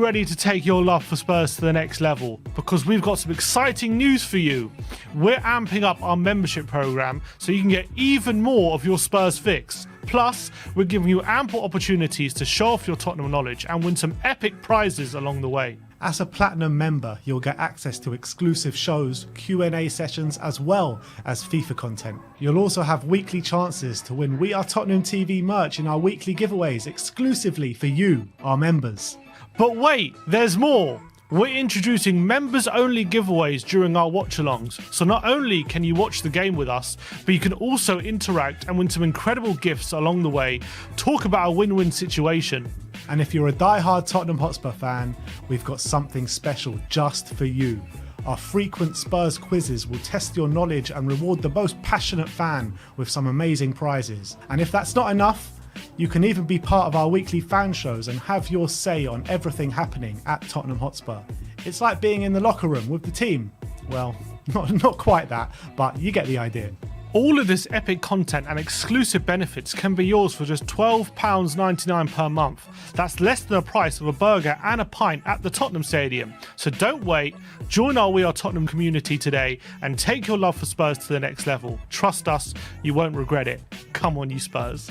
ready to take your love for Spurs to the next level? Because we've got some exciting news for you. We're amping up our membership program so you can get even more of your Spurs fix. Plus, we're giving you ample opportunities to show off your Tottenham knowledge and win some epic prizes along the way. As a Platinum member, you'll get access to exclusive shows, Q&A sessions, as well as FIFA content. You'll also have weekly chances to win We Are Tottenham TV merch in our weekly giveaways exclusively for you, our members. But wait, there's more! We're introducing members-only giveaways during our watch-alongs, so not only can you watch the game with us, but you can also interact and win some incredible gifts along the way, talk about a win-win situation. And if you're a die-hard Tottenham Hotspur fan, we've got something special just for you. Our frequent Spurs quizzes will test your knowledge and reward the most passionate fan with some amazing prizes. And if that's not enough, you can even be part of our weekly fan shows and have your say on everything happening at Tottenham Hotspur. It's like being in the locker room with the team. Well, not quite that, but you get the idea. All of this epic content and exclusive benefits can be yours for just £12.99 per month. That's less than the price of a burger and a pint at the Tottenham Stadium. So don't wait, join our We Are Tottenham community today and take your love for Spurs to the next level. Trust us, you won't regret it. Come on, you Spurs.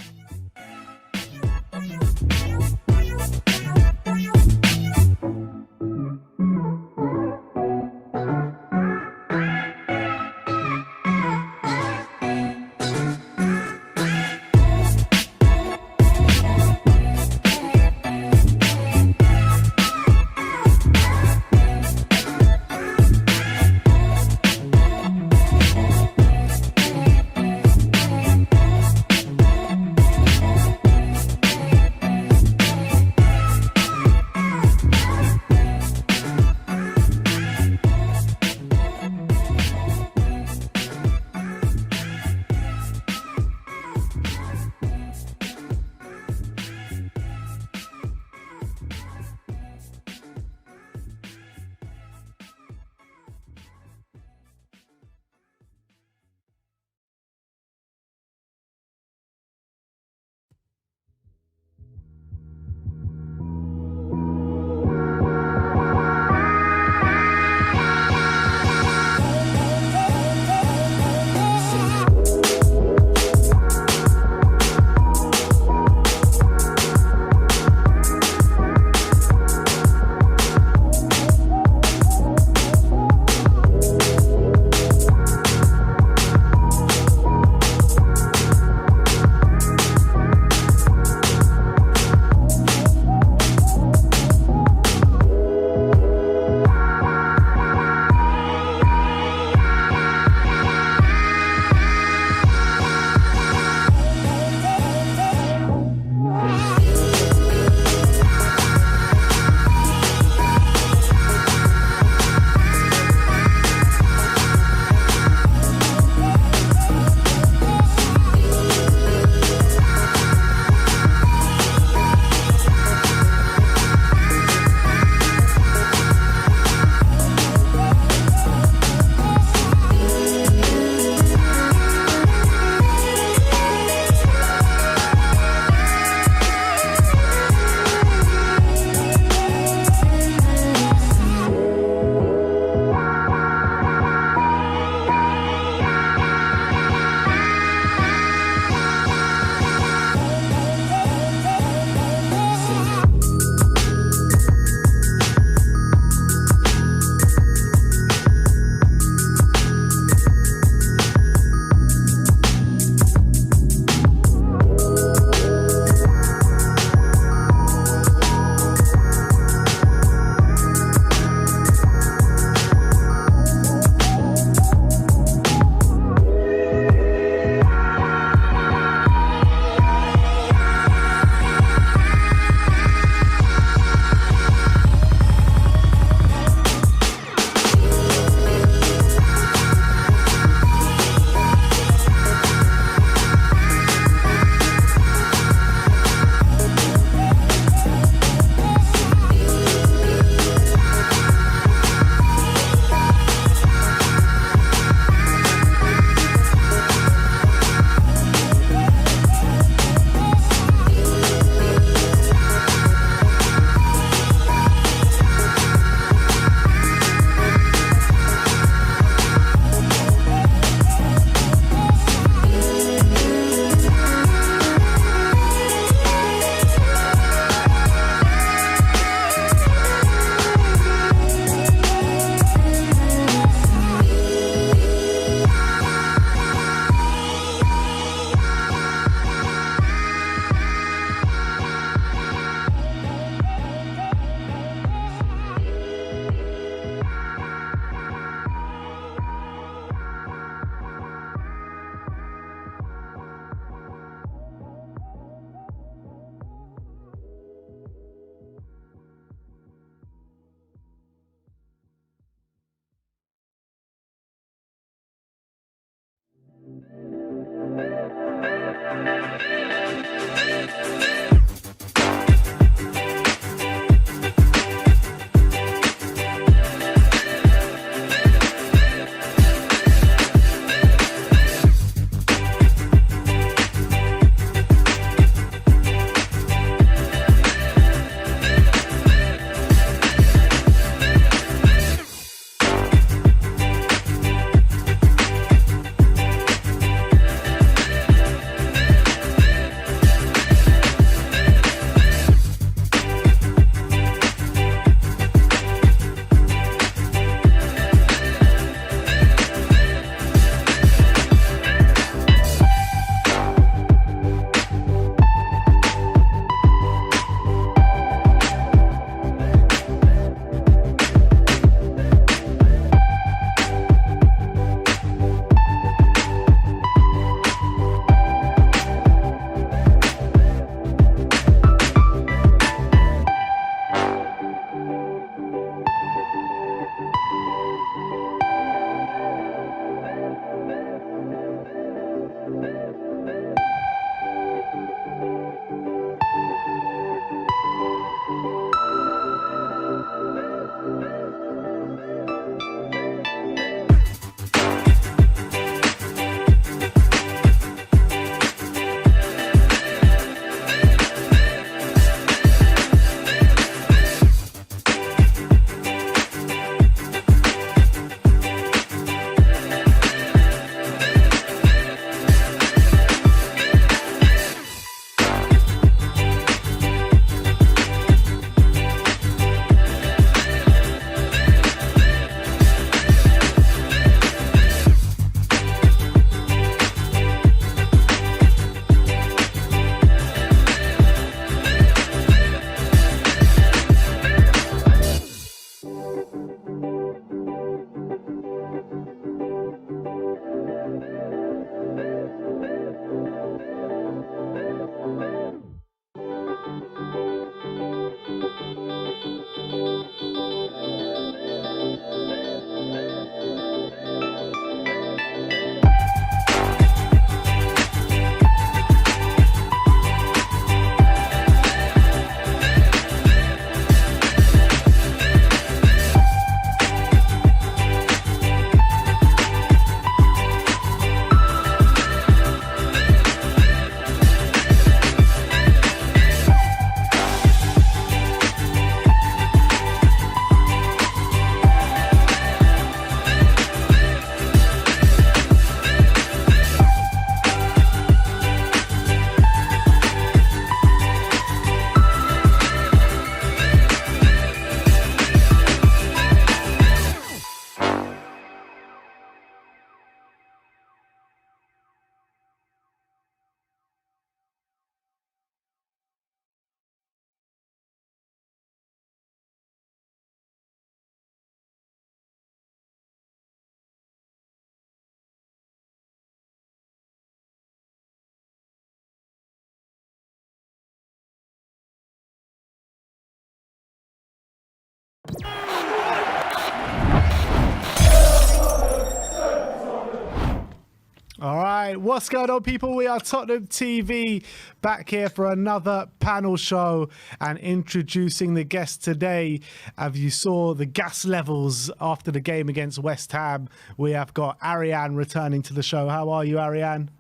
All right, what's going on, people? We are Tottenham TV, back here for another panel show and introducing the guest today. As you saw the gas levels after the game against West Ham, we have got Ariane returning to the show. How are you, Ariane?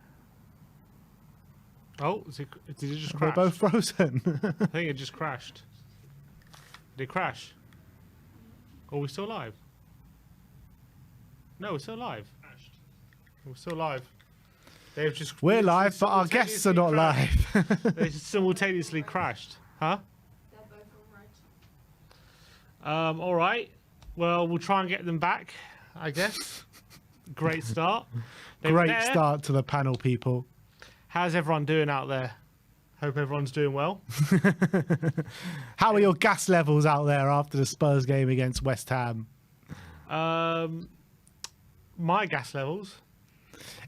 Oh, did it just We're crash? both frozen. I think it just crashed. Did it crash? Are we still live? No, we're still live. We're still live. They've just. We're live, but our guests are not live. They simultaneously crashed. Huh? They're both all right. All right. Well, we'll try and get them back, I guess. Great start. They were Great there. start to the panel, people. How's everyone doing out there? Hope everyone's doing well. How are your gas levels out there after the Spurs game against West Ham? My gas levels.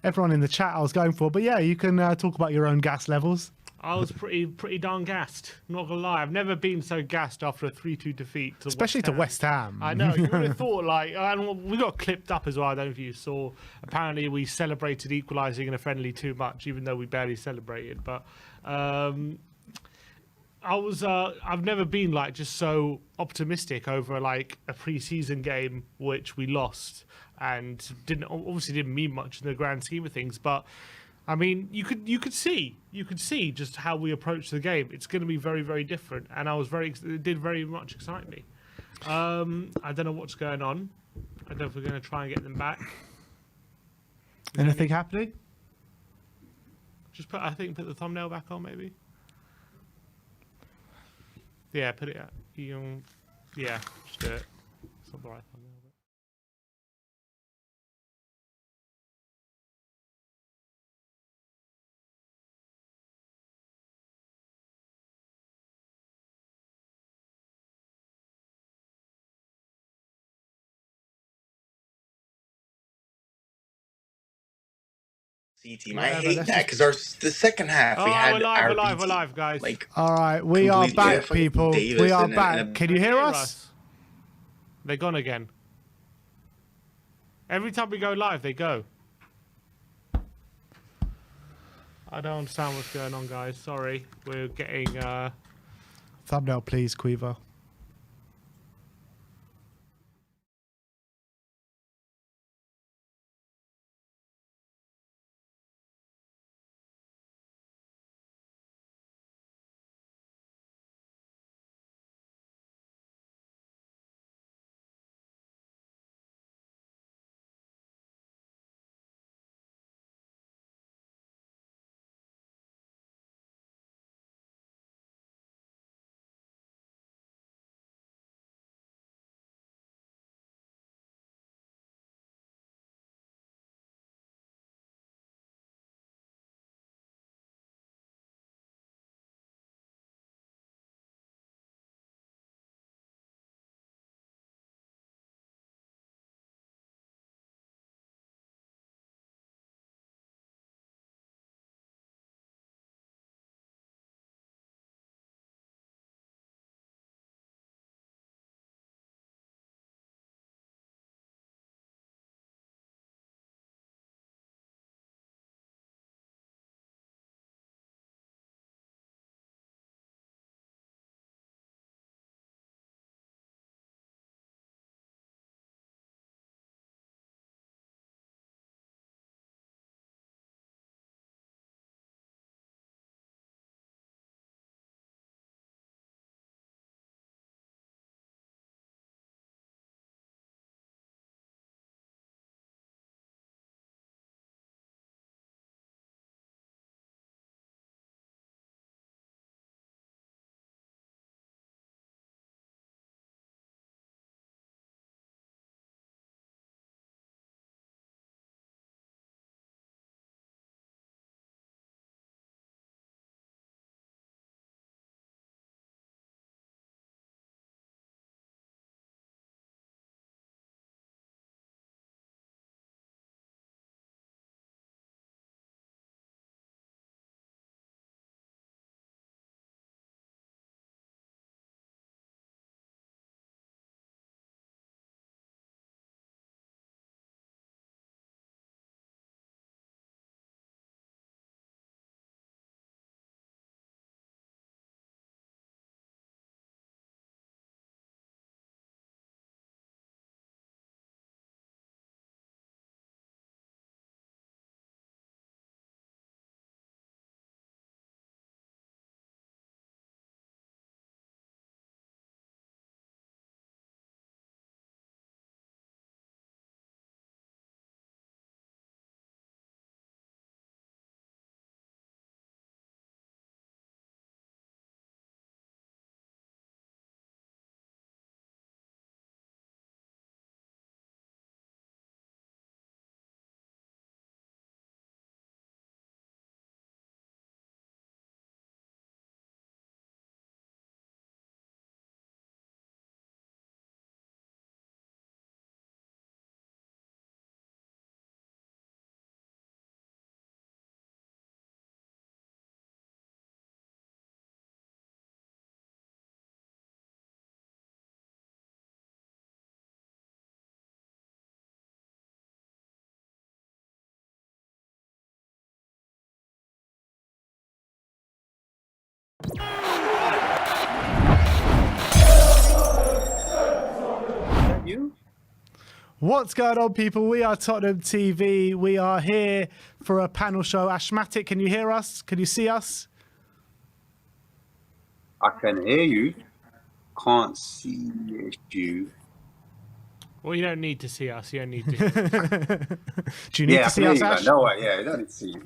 Everyone in the chat I was going for, but yeah, you can talk about your own gas levels. I was pretty darn gassed. Not gonna lie, I've never been so gassed after a 3-2 defeat. Especially to West Ham. I know. You would have thought, like, we got clipped up as well. I don't know if you saw. Apparently, we celebrated equalising in a friendly too much, even though we barely celebrated. But I've never been like just so optimistic over like a pre-season game which we lost and didn't mean much in the grand scheme of things. But I mean, you could see just how we approach the game. It's going to be very, very different, and it did very much excite me. I don't know what's going on. I don't know if we're going to try and get them back. Anything happening? Just put the thumbnail back on, maybe. Yeah, put it. Yeah, just do it. It's not the right thumbnail. C team. I hate that because the second half we had we're live, our we're B live, team. guys. Like, All right, we are completely back, different. people. Davis We are and back. Can you hear us? They're gone again. Every time we go live, they go. I don't understand what's going on, guys. Sorry. We're getting... Thumbnail, please, Quiver. What's going on, people? We are Tottenham TV. We are here for a panel show. Ashmatic, can you hear us? Can you see us? I can hear you. Can't see you. Well, you don't need to see us. You don't need to. Do you need to see us, you, Ash? No way. Yeah, you don't need to see you.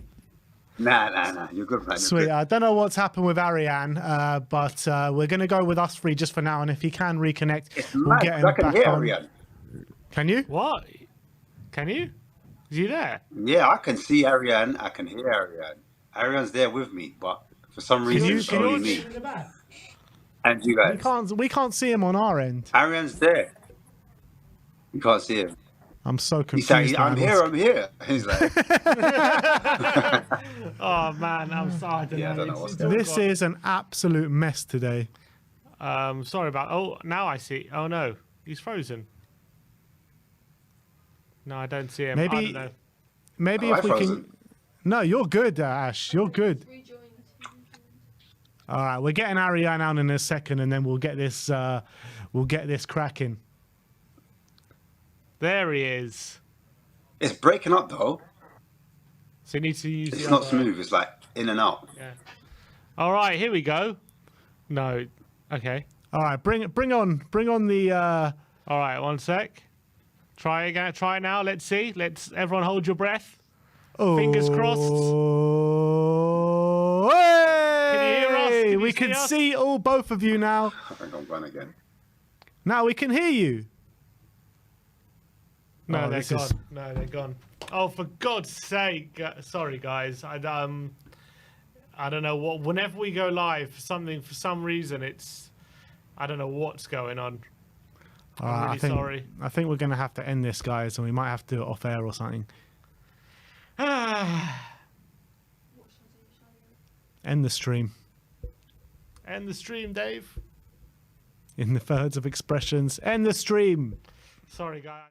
Nah. You're good, man. You're Sweet. good. I don't know what's happened with Ariane, but we're going to go with us three just for now. And if he can reconnect, we'll get him I can back hear on. Ariane. Can you? What? Can you? Is he there? Yeah, I can see Ariane. I can hear Ariane. Ariane's there with me, but for some reason, it's only me. And you guys. We can't see him on our end. Ariane's there. You can't see him. I'm so confused. He's like, I'm here. He's like, oh man, I'm sorry. I don't know. This is an absolute mess today. Sorry about. Oh, now I see. Oh no, he's frozen. No, I don't see him. I don't know. Maybe if we can. No, you're good, Ash. You're good. All right, we're getting Ariane out in a second, and then we'll get this. We'll get this cracking. There he is. it's breaking up though. So you need to use. It's not smooth. It's like in and out. Yeah. All right, here we go. No. Okay. All right, bring on the. All right, one sec. Try again. Try now. Let's see. Let's everyone hold your breath. Fingers crossed. Hey! Can you hear us? We can see both of you now. I think I'm gone again. Now we can hear you. No, they're gone. No, they're gone. Oh, for God's sake! Sorry, guys. I don't know what. Whenever we go live, for some reason, it's. I don't know what's going on. I'm really sorry. I think we're going to have to end this, guys, and we might have to do it off air or something. End the stream. End the stream, Dave. In the words of expressions, end the stream. Sorry, guys.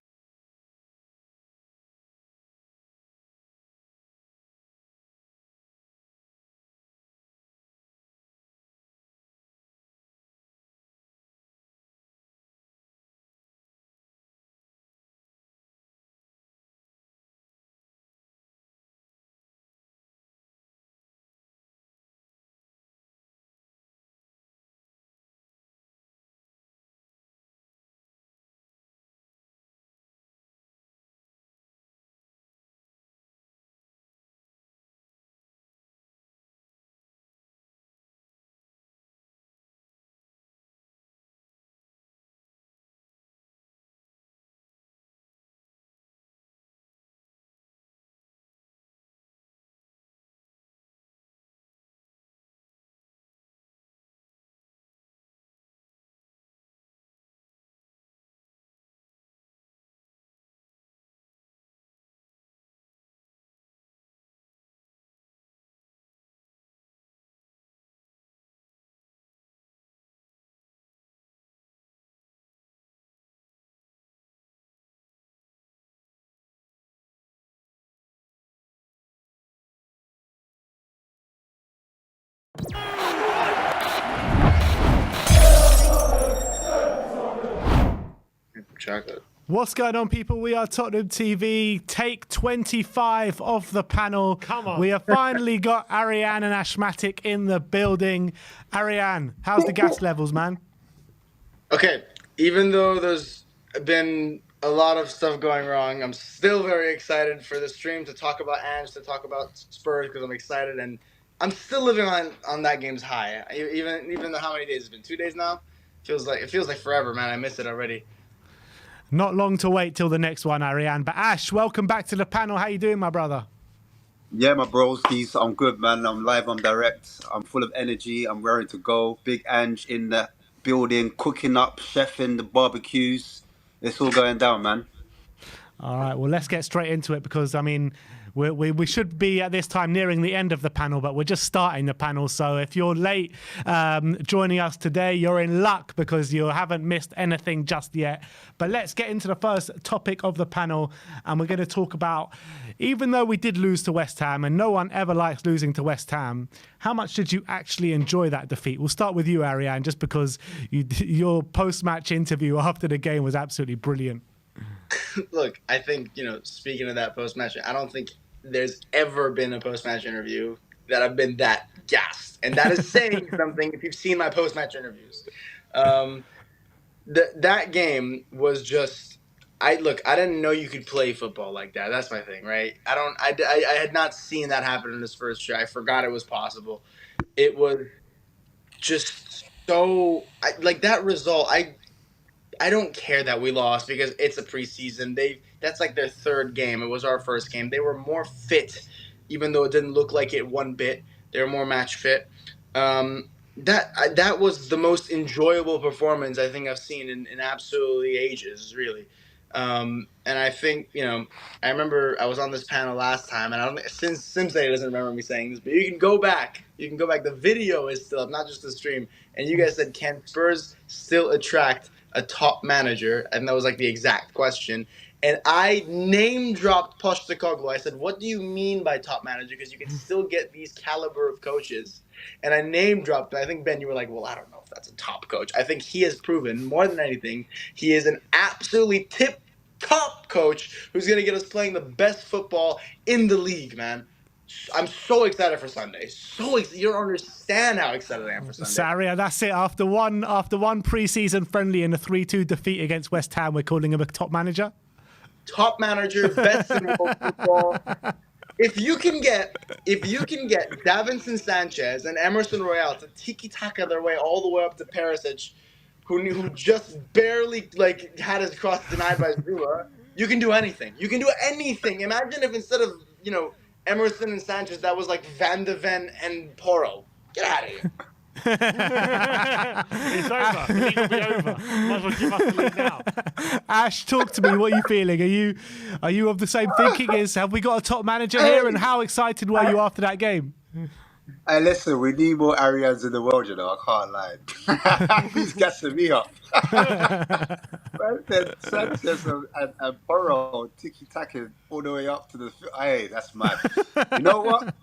Chocolate. What's going on, people? We are Tottenham TV. Take 25 of the panel. Come on. We have finally got Ariane and Ashmatic in the building. Ariane, how's the gas levels, man? Okay, even though there's been a lot of stuff going wrong, I'm still very excited for the stream to talk about Ange, to talk about Spurs, because I'm excited, and I'm still living on that game's high. Even though how many days it's been? 2 days now. It feels like forever, man. I miss it already. Not long to wait till the next one, Ariane. But Ash, welcome back to the panel. How you doing, my brother? Yeah, my broskies. I'm good, man. I'm live. I'm direct. I'm full of energy. I'm ready to go. Big Ange in the building, cooking up, chefing the barbecues. It's all going down, man. All right. Well, let's get straight into it because, I mean, we should be at this time nearing the end of the panel, but we're just starting the panel. So if you're late joining us today, you're in luck because you haven't missed anything just yet. But let's get into the first topic of the panel. And we're going to talk about, even though we did lose to West Ham, and no one ever likes losing to West Ham, how much did you actually enjoy that defeat? We'll start with you, Ariane, just because your post-match interview after the game was absolutely brilliant. look, I think, speaking of that post-match, I don't think there's ever been a post-match interview that I've been that gassed. And that is saying something if you've seen my post-match interviews. That game was just, I didn't know you could play football like that. That's my thing, right? I had not seen that happen in this first year. I forgot it was possible. It was just so, that result, I don't care that we lost because it's a preseason. That's like their third game. It was our first game. They were more fit, even though it didn't look like it one bit. They were more match fit. That was the most enjoyable performance I think I've seen in absolutely ages, really. And I think, I remember I was on this panel last time, and I don't since Simsay doesn't remember me saying this, but you can go back. You can go back. The video is still up, not just the stream. And you guys said, can Spurs still attract a top manager? And that was like the exact question. And I name dropped Postecoglou. I said, what do you mean by top manager? Because you can still get these caliber of coaches. And I name dropped. I think, Ben, you were like, well, I don't know if that's a top coach. I think he has proven more than anything, he is an absolutely tip-top coach who's going to get us playing the best football in the league, man. I'm so excited for Sunday. You don't understand how excited I am for Sunday. Sorry, that's it. After one pre-season friendly and a 3-2 defeat against West Ham, we're calling him a top manager? Top manager, best in world football. If you can get Davinson Sanchez and Emerson Royale to tiki-taka their way all the way up to Perisic, who just barely had his cross denied by Zula, you can do anything. You can do anything. Imagine if instead of Emerson and Sanchez, that was like Van de Ven and Porro. Get out of here. It's over. The league will be over. Might as well give us the league now. Ash, talk to me. What are you feeling? Are you of the same thinking? Have we got a top manager here? And how excited were you after that game? Hey, listen, we need more Arians in the world, I can't lie. He's gassing me up. Sanchez and Porro tiki-taka all the way up to the... Hey, that's mad. You know what?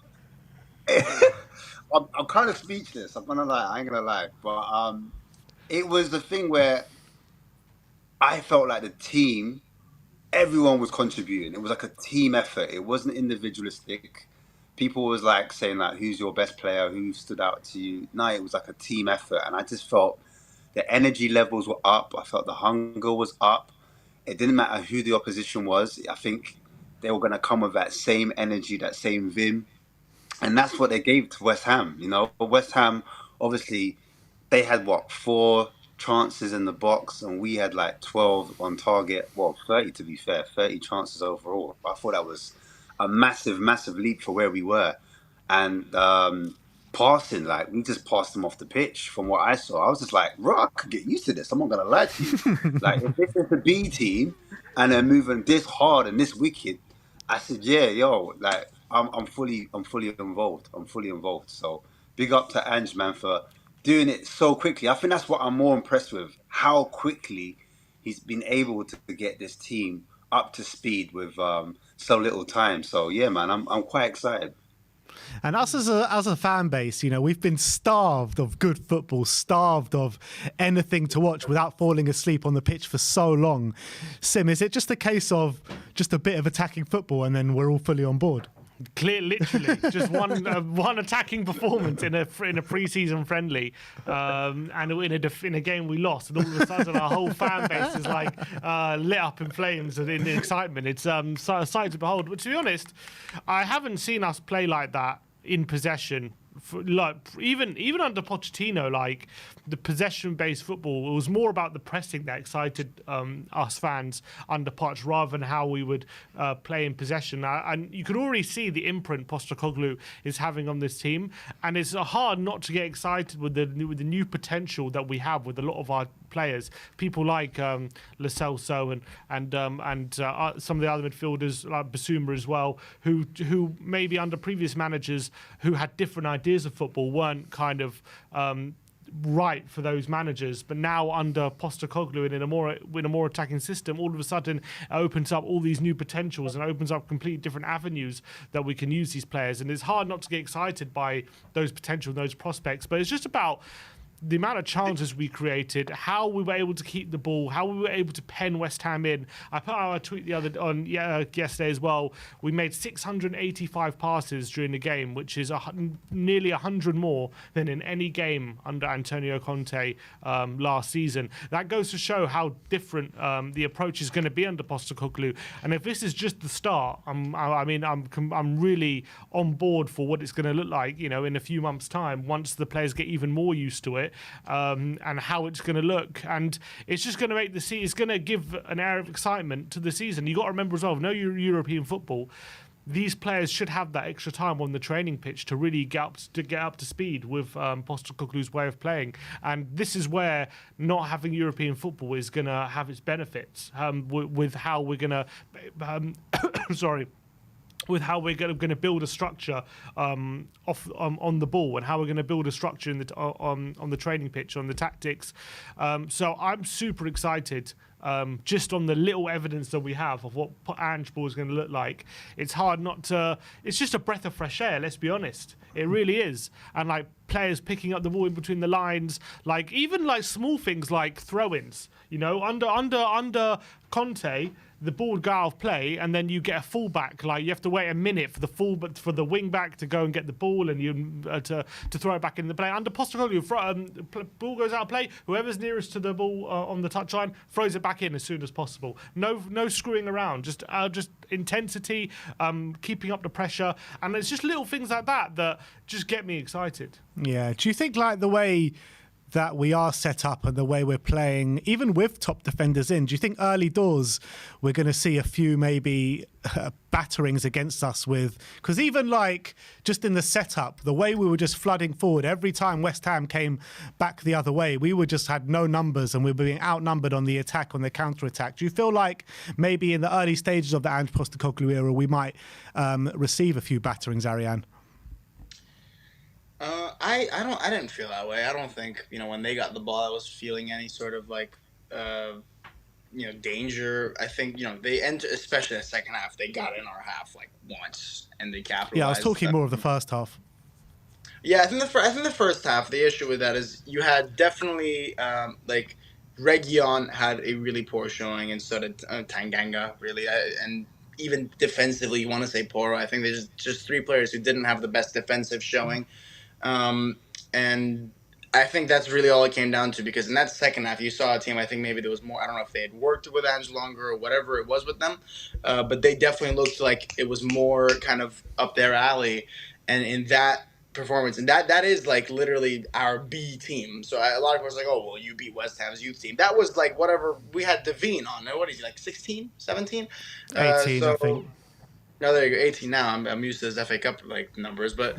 I'm kind of speechless. I'm gonna lie. I ain't gonna lie. But it was the thing where I felt like the team, everyone was contributing. It was like a team effort. It wasn't individualistic. People was like saying like, who's your best player? Who stood out to you? No, it was like a team effort. And I just felt the energy levels were up. I felt the hunger was up. It didn't matter who the opposition was. I think they were going to come with that same energy, that same vim. And that's what they gave to West Ham, But West Ham, obviously, they had, 4 chances in the box, and we had, 12 on target. Well, 30 to be fair, 30 chances overall. I thought that was a massive, massive leap for where we were. And passing, we just passed them off the pitch from what I saw. I was just like, I could get used to this. I'm not going to lie to you. If this is the B team, and they're moving this hard and this wicked, I said, yeah, I'm fully involved. I'm fully involved. So big up to Ange, man, for doing it so quickly. I think that's what I'm more impressed with, how quickly he's been able to get this team up to speed with so little time. So yeah, man, I'm quite excited. And us as a fan base, we've been starved of good football, starved of anything to watch without falling asleep on the pitch for so long. Sim, is it just a case of just a bit of attacking football and then we're all fully on board? Literally, just one attacking performance in a pre-season friendly, and in a game we lost, and all of a sudden our whole fan base is lit up in flames and in excitement. It's a sight to behold. But to be honest, I haven't seen us play like that in possession. Even under Pochettino, the possession-based football, it was more about the pressing that excited us fans under Poch rather than how we would play in possession. And you can already see the imprint Postecoglou is having on this team, and it's hard not to get excited with the new potential that we have with a lot of our players. People like Celso and some of the other midfielders like Basuma as well, who maybe under previous managers who had different ideas of football weren't kind of right for those managers, but now under Postecoglou and in a more attacking system, all of a sudden it opens up all these new potentials and opens up completely different avenues that we can use these players. And it's hard not to get excited by those potential, those prospects, but it's just about the amount of chances we created, how we were able to keep the ball, how we were able to pen West Ham in. I put out a tweet yesterday as well. We made 685 passes during the game, which is nearly 100 more than in any game under Antonio Conte last season. That goes to show how different the approach is going to be under Postecoglou. And if this is just the start, I'm really on board for what it's going to look like, in a few months' time, once the players get even more used to it, and how it's going to look. And it's just going to make it's going to give an air of excitement to the season. You got to remember as well, no European football, these players should have that extra time on the training pitch to really get up to speed with Postecoglou's way of playing. And this is where not having European football is going to have its benefits, with how we're going to with how we're going to build a structure on the ball, and how we're going to build a structure on the training pitch, on the tactics. So I'm super excited. Just on the little evidence that we have of what Ange ball is going to look like. It's hard not to. It's just a breath of fresh air. Let's be honest. It really is. And like players picking up the ball in between the lines, like even like small things like throw-ins. Under Conte, the ball would go out of play, and then you get a fullback. Like you have to wait a minute for the wing back to go and get the ball, and you to throw it back in the play. Under Postecoglou, ball goes out of play. Whoever's nearest to the ball on the touchline throws it back in as soon as possible. No screwing around. Just intensity, keeping up the pressure, and it's just little things like that just get me excited. Yeah. Do you think like the way that we are set up and the way we're playing, even with top defenders in, do you think early doors we're going to see a few maybe batterings against us with, because even like just in the setup, the way we were just flooding forward, every time West Ham came back the other way, we were just had no numbers and we were being outnumbered on the attack, on the counter-attack. Do you feel like maybe in the early stages of the Ange Postecoglou era we might receive a few batterings, Ariane? I didn't feel that way. I don't think, when they got the ball, I was feeling any sort of like, danger. I think, they entered, especially the second half, they got in our half like once and they capitalized. Yeah, I was talking more of the first half. Yeah, I think the first half, the issue with that is you had definitely, Region had a really poor showing, and so did Tanganga, really. And even defensively, you want to say poor. I think there's just three players who didn't have the best defensive showing. And I think that's really all it came down to, because in that second half, you saw a team, I think maybe there was more, I don't know if they had worked with Ange longer or whatever it was with them, but they definitely looked like it was more kind of up their alley. And in that performance, and that is like literally our B team. So a lot of people are like, oh, well, you beat West Ham's youth team. That was like whatever we had Devine on. What is he, like 16, 17? 18, I think. No, there you go, 18 now. I'm used to his FA Cup like numbers, but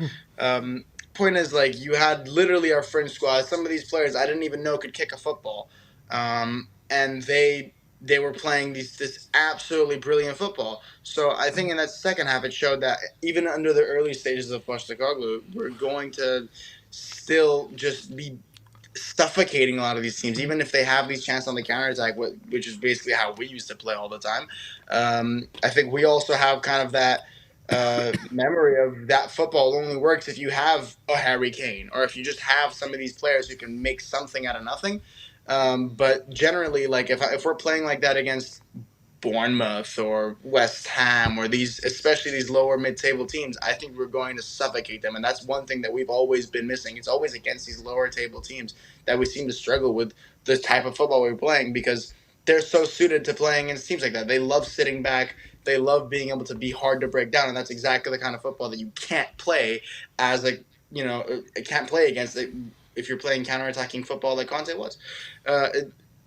point is, like, you had literally our fringe squad. Some of these players I didn't even know could kick a football, and they were playing this absolutely brilliant football. So I think in that second half, it showed that even under the early stages of Postecoglou, we're going to still just be suffocating a lot of these teams, even if they have these chances on the counterattack, which is basically how we used to play all the time. I think we also have kind of that memory of that football only works if you have a Harry Kane, or if you just have some of these players who can make something out of nothing. But generally, like if we're playing like that against Bournemouth or West Ham, or especially these lower mid-table teams, I think we're going to suffocate them. And that's one thing that we've always been missing. It's always against these lower table teams that we seem to struggle with the type of football we're playing, because they're so suited to playing against teams like that. They love sitting back. They love being able to be hard to break down. And that's exactly the kind of football that you can't play can't play against if you're playing counterattacking football like Conte was.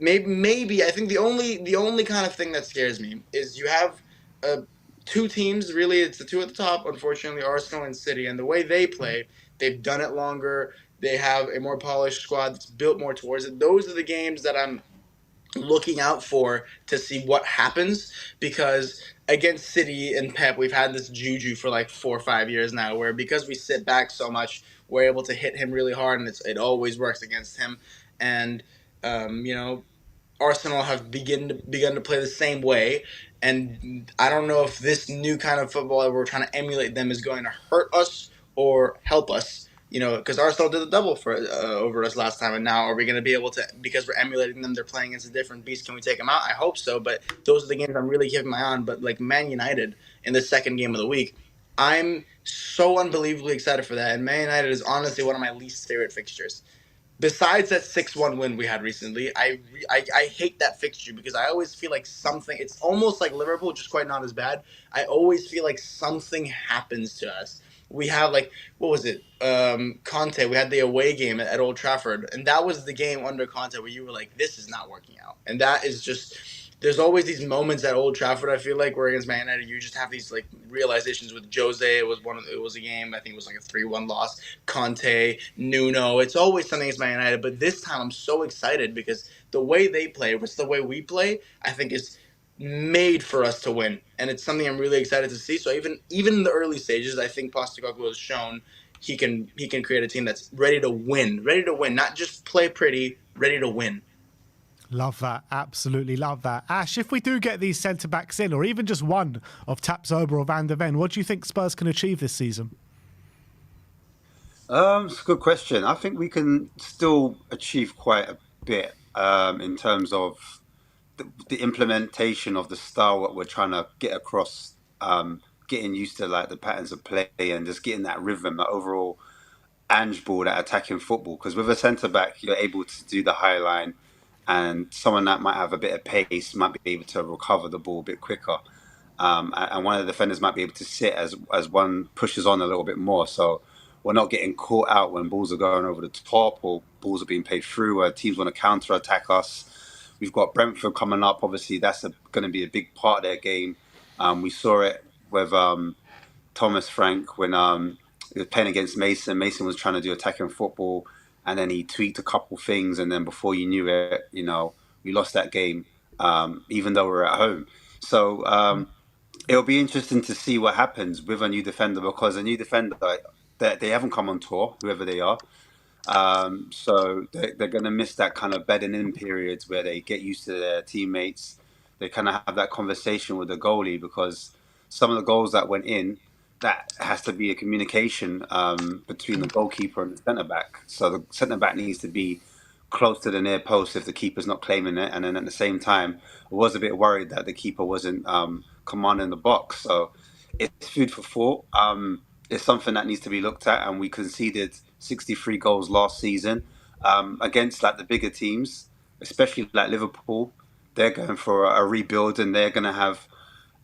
Maybe I think the only kind of thing that scares me is you have two teams. Really, it's the two at the top, unfortunately, Arsenal and City, and the way they play, they've done it longer. They have a more polished squad that's built more towards it. Those are the games that I'm looking out for to see what happens, because against City and Pep, we've had this juju for like 4 or 5 years now, where because we sit back so much, we're able to hit him really hard, and it always works against him. And Arsenal have begun to play the same way, and I don't know if this new kind of football that we're trying to emulate them is going to hurt us or help us. because Arsenal did the double for over us last time, and now are we going to be able to, because we're emulating them, they're playing against a different beast, can we take them out? I hope so, but those are the games I'm really keeping my eye on. But like Man United in the second game of the week, I'm so unbelievably excited for that, and Man United is honestly one of my least favorite fixtures. Besides that 6-1 win we had recently, I hate that fixture because I always feel like something, it's almost like Liverpool, just quite not as bad. I always feel like something happens to us. We have like, what was it? Conte, we had the away game at Old Trafford, and that was the game under Conte where you were like, this is not working out. And that is just, there's always these moments at Old Trafford, I feel like, where against Man United, you just have these like realizations with Jose. It was a game, I think it was like a 3-1 loss. Conte, Nuno, it's always something against Man United. But this time I'm so excited because the way they play, which the way we play, I think is made for us to win. And it's something I'm really excited to see. So even in the early stages, I think Postecoglou has shown he can create a team that's ready to win, not just play pretty, ready to win. Love that. Absolutely love that. Ash, if we do get these centre-backs in, or even just one of Tapsoba or Van der Ven, what do you think Spurs can achieve this season? It's a good question. I think we can still achieve quite a bit in terms of the implementation of the style that we're trying to get across, getting used to like the patterns of play and just getting that rhythm, that overall Ange ball, that attacking football. Because with a centre back, you're able to do the high line, and someone that might have a bit of pace might be able to recover the ball a bit quicker. And one of the defenders might be able to sit as one pushes on a little bit more. So we're not getting caught out when balls are going over the top or balls are being played through where teams want to counter attack us. We've got Brentford coming up. Obviously, that's going to be a big part of their game. We saw it with Thomas Frank when he was playing against Mason. Mason was trying to do attacking football, and then he tweaked a couple things, and then before you knew it, we lost that game, even though we were at home. So it'll be interesting to see what happens with a new defender, because a new defender, they haven't come on tour, whoever they are. So they're going to miss that kind of bedding in periods where they get used to their teammates. They kind of have that conversation with the goalie, because some of the goals that went in, that has to be a communication between the goalkeeper and the centre back. So the centre back needs to be close to the near post if the keeper's not claiming it. And then at the same time, I was a bit worried that the keeper wasn't commanding the box. So it's food for thought. It's something that needs to be looked at. And we conceded 63 goals last season against like the bigger teams, especially like Liverpool. They're going for a rebuild, and they're going to have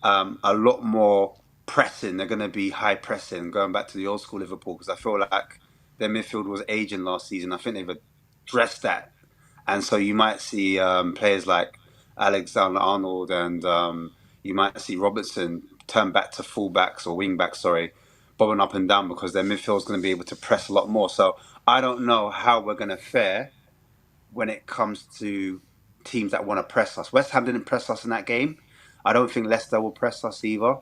a lot more pressing. They're going to be high pressing, going back to the old school Liverpool, because I feel like their midfield was aging last season. I think they've addressed that. And so you might see players like Alexander-Arnold and you might see Robertson turn back to fullbacks or wingbacks, bobbing up and down, because their midfield is going to be able to press a lot more. So I don't know how we're going to fare when it comes to teams that want to press us. West Ham didn't press us in that game. I don't think Leicester will press us either.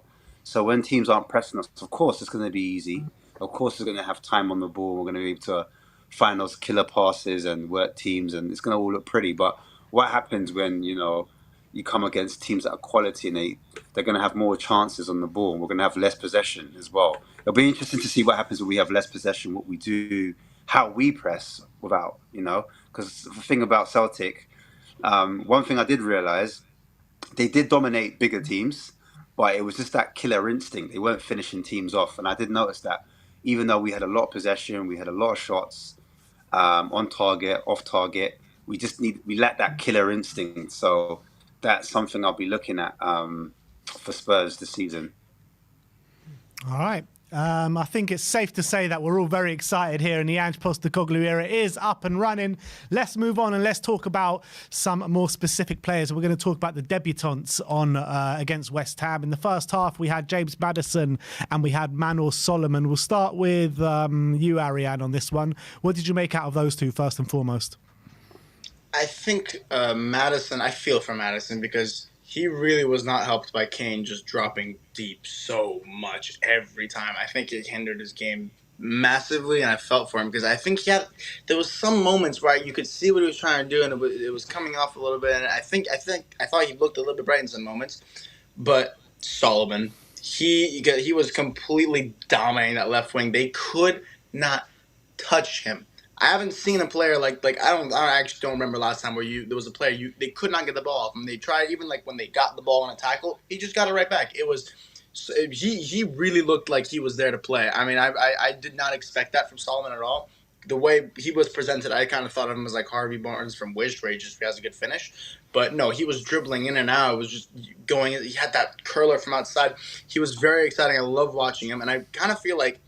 So when teams aren't pressing us, of course it's going to be easy. Of course we're going to have time on the ball. We're going to be able to find those killer passes and work teams, and it's going to all look pretty. But what happens when, you come against teams that are quality, and they're going to have more chances on the ball, and we're going to have less possession as well. It'll be interesting to see what happens when we have less possession, what we do, how we press without, because the thing about Celtic, one thing I did realise, they did dominate bigger teams, but it was just that killer instinct. They weren't finishing teams off. And I did notice that even though we had a lot of possession, we had a lot of shots on target, off target, we lacked that killer instinct. So that's something I'll be looking at for Spurs this season. All right. I think it's safe to say that we're all very excited here, and the Ange Postecoglou era is up and running. Let's move on and let's talk about some more specific players. We're going to talk about the debutants on against West Ham. In the first half, we had James Maddison and we had Manor Solomon. We'll start with you, Ariane, on this one. What did you make out of those two, first and foremost? I think Maddison, I feel for Maddison because he really was not helped by Kane just dropping deep so much every time. I think it hindered his game massively, and I felt for him because I think there was some moments where you could see what he was trying to do, and it was coming off a little bit. And I thought he looked a little bit bright in some moments, but Solomon, he was completely dominating that left wing. They could not touch him. I haven't seen a player like I actually don't remember last time where there was a player they could not get the ball off him. They tried, even like when they got the ball on a tackle, he just got it right back. It was he really looked like he was there to play. I mean, I did not expect that from Solomon at all. The way he was presented, I kind of thought of him as like Harvey Barnes from Wish, where he just has a good finish. But no, he was dribbling in and out. It was just going. He had that curler from outside. He was very exciting. I love watching him, and I kind of feel like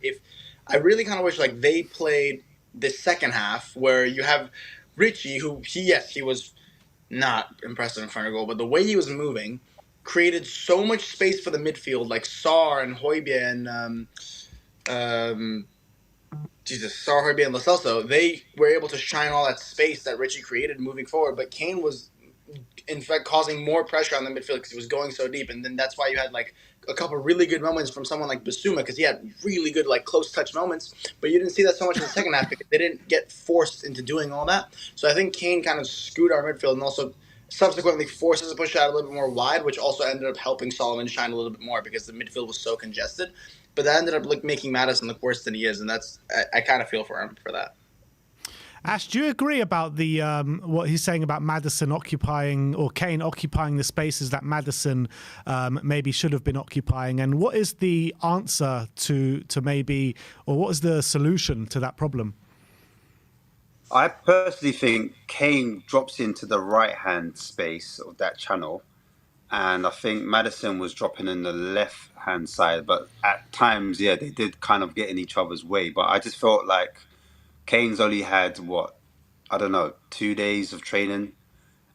I really kind of wish like they played the second half where you have Richy, who he was not impressive in front of goal, but the way he was moving created so much space for the midfield, like Sar and Højbjerg and Sar, Højbjerg and Lo Celso. They were able to shine all that space that Richy created moving forward, but Kane was in fact causing more pressure on the midfield because he was going so deep, and then that's why you had like a couple really good moments from someone like Basuma, because he had really good like close touch moments, but you didn't see that so much in the second half because they didn't get forced into doing all that. So I think Kane kind of screwed our midfield and also subsequently forced us to push out a little bit more wide, which also ended up helping Solomon shine a little bit more because the midfield was so congested. But that ended up like making Maddison look worse than he is, and that's I kind of feel for him for that. Ash, do you agree about the what he's saying about Maddison occupying, or Kane occupying the spaces that Maddison maybe should have been occupying? And what is the answer to maybe, or what is the solution to that problem? I personally think Kane drops into the right-hand space of that channel, and I think Maddison was dropping in the left-hand side. But at times, yeah, they did kind of get in each other's way. But I just felt like Kane's only had, 2 days of training,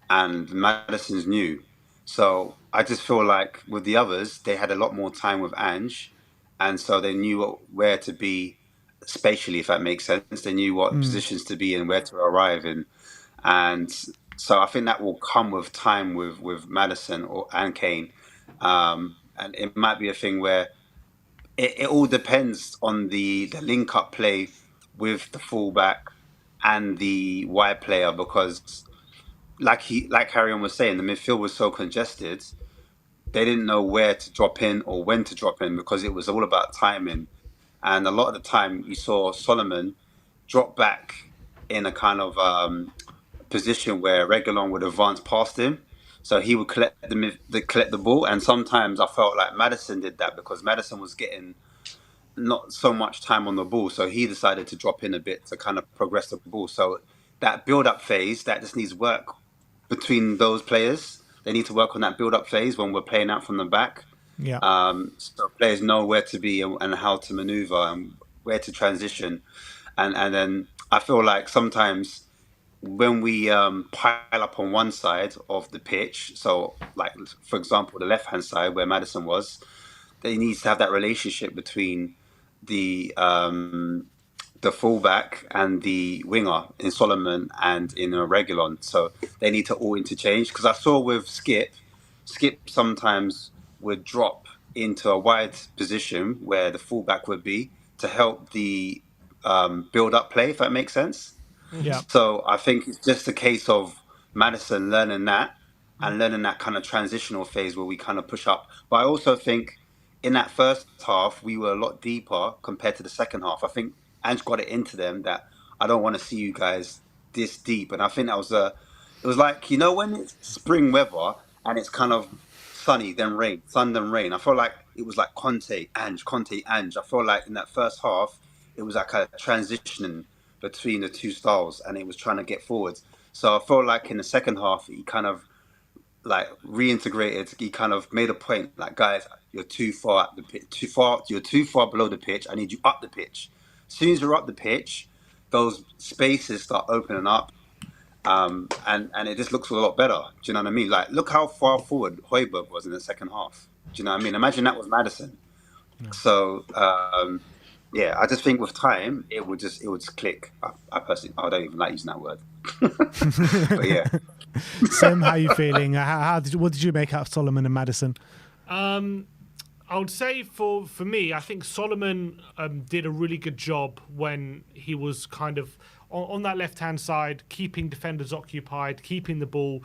and Maddison's new. So I just feel like with the others, they had a lot more time with Ange, and so they knew where to be spatially, if that makes sense. They knew what positions to be in, where to arrive in. And so I think that will come with time with Maddison and Kane. And it might be a thing where it all depends on the link-up play with the fullback and the wide player, because like Harry was saying, the midfield was so congested, they didn't know where to drop in or when to drop in because it was all about timing. And a lot of the time you saw Solomon drop back in a kind of position where Reguilon would advance past him. So he would collect the ball. And sometimes I felt like Maddison did that because Maddison was getting not so much time on the ball, so he decided to drop in a bit to kind of progress the ball. So that build-up phase, that just needs work between those players. They need to work on that build-up phase when we're playing out from the back. Yeah. So players know where to be and how to maneuver and where to transition. And then I feel like sometimes when we pile up on one side of the pitch, so like, for example, the left-hand side where Maddison was, they need to have that relationship between the fullback and the winger in Solomon and in Reguilon. So they need to all interchange. Because I saw with Skip sometimes would drop into a wide position where the fullback would be to help the build-up play, if that makes sense. Yeah. So I think it's just a case of Maddison learning that and learning that kind of transitional phase where we kind of push up. But I also think in that first half, we were a lot deeper compared to the second half. I think Ange got it into them that I don't want to see you guys this deep. And I think that was it was like, when it's spring weather and it's kind of sunny, then rain, sun, then rain. I feel like it was like Conte, Ange. I feel like in that first half, it was like a transition between the two styles and it was trying to get forwards. So I felt like in the second half, he kind of like reintegrated. He kind of made a point like, guys, you're too far at the pitch, you're too far below the pitch. I need you up the pitch. As soon as you're up the pitch, those spaces start opening up, and it just looks a lot better. Do you know what I mean? Like, look how far forward Højbjerg was in the second half. Do you know what I mean? Imagine that was Maddison. Yeah. So I just think with time it would just click. I personally, I don't even like using that word, but yeah. Sam, how are you feeling? What did you make out of Solomon and Maddison? I would say for me, I think Solomon did a really good job when he was kind of on that left-hand side, keeping defenders occupied, keeping the ball.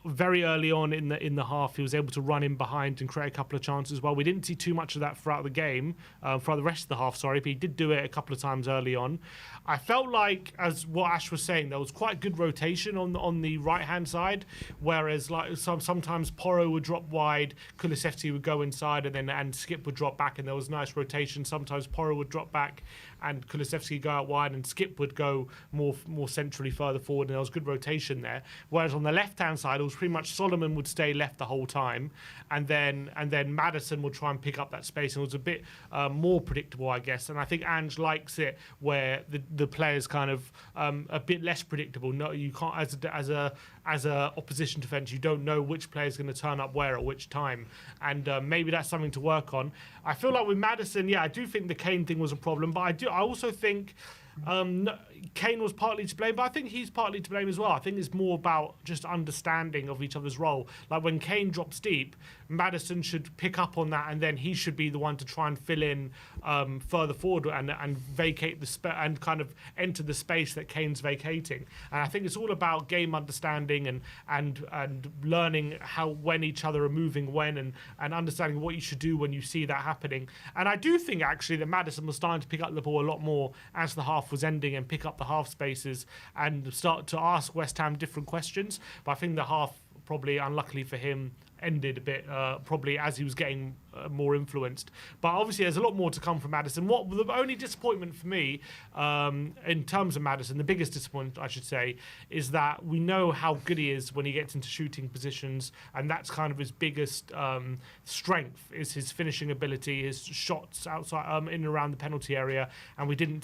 Very early on in the half, he was able to run in behind and create a couple of chances. Well, we didn't see too much of that throughout the game, throughout the rest of the half. Sorry, but he did do it a couple of times early on. I felt like, as what Ash was saying, there was quite good rotation on the right-hand side, whereas like sometimes Porro would drop wide, Kulusevski would go inside, and Skip would drop back, and there was nice rotation. Sometimes Porro would drop back, and Kulusevski go out wide, and Skip would go more centrally further forward, and there was good rotation there. Whereas on the left-hand side, it was pretty much Solomon would stay left the whole time, and then Maddison would try and pick up that space, and it was a bit more predictable, I guess. And I think Ange likes it where the players kind of a bit less predictable. No, you can't as a opposition defence, you don't know which player is going to turn up where at which time, and maybe that's something to work on. I feel like with Maddison, yeah, I do think the Kane thing was a problem, but I also think Kane was partly to blame, but I think he's partly to blame as well. I think it's more about just understanding of each other's role. Like when Kane drops deep, Maddison should pick up on that, and then he should be the one to try and fill in further forward and vacate and kind of enter the space that Kane's vacating. And I think it's all about game understanding and learning when each other are moving and understanding what you should do when you see that happening. And I do think actually that Maddison was starting to pick up the ball a lot more as the half was ending and pick up the half spaces and start to ask West Ham different questions. But I think the half, probably unluckily for him, ended a bit probably as he was getting more influenced. But obviously there's a lot more to come from Maddison. What the only disappointment for me in terms of Maddison, the biggest disappointment I should say, is that we know how good he is when he gets into shooting positions, and that's kind of his biggest strength, is his finishing ability, his shots outside in and around the penalty area, and we didn't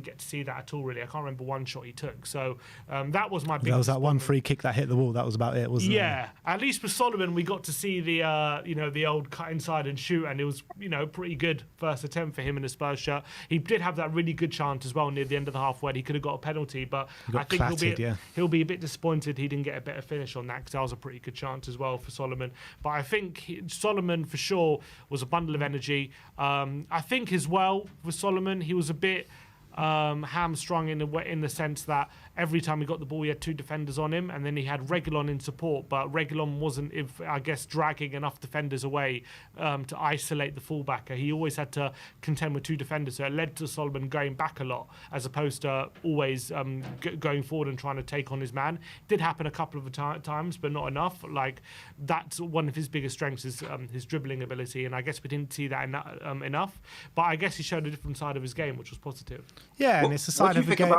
get to see that at all really. I can't remember one shot he took. So that was my biggest. There was that one free kick that hit the wall. That was about it, wasn't it? Yeah, at least with Solomon we got to see the old cut inside and shoot, and it was pretty good first attempt for him in the Spurs shirt. He did have that really good chance as well near the end of the half where he could have got a penalty, but I think he'll be a bit disappointed he didn't get a better finish on that, because that was a pretty good chance as well for Solomon. But I think Solomon for sure was a bundle of energy. I think as well with Solomon, he was a bit hamstrung in the sense that every time he got the ball, he had two defenders on him, and then he had Reguilon in support, but Reguilon wasn't, dragging enough defenders away to isolate the fullback. He always had to contend with two defenders, so it led to Solomon going back a lot, as opposed to always going forward and trying to take on his man. It did happen a couple of times, but not enough. Like, that's one of his biggest strengths, is his dribbling ability, and I guess we didn't see that enough, but I guess he showed a different side of his game, which was positive. Yeah, and it's a side of the game.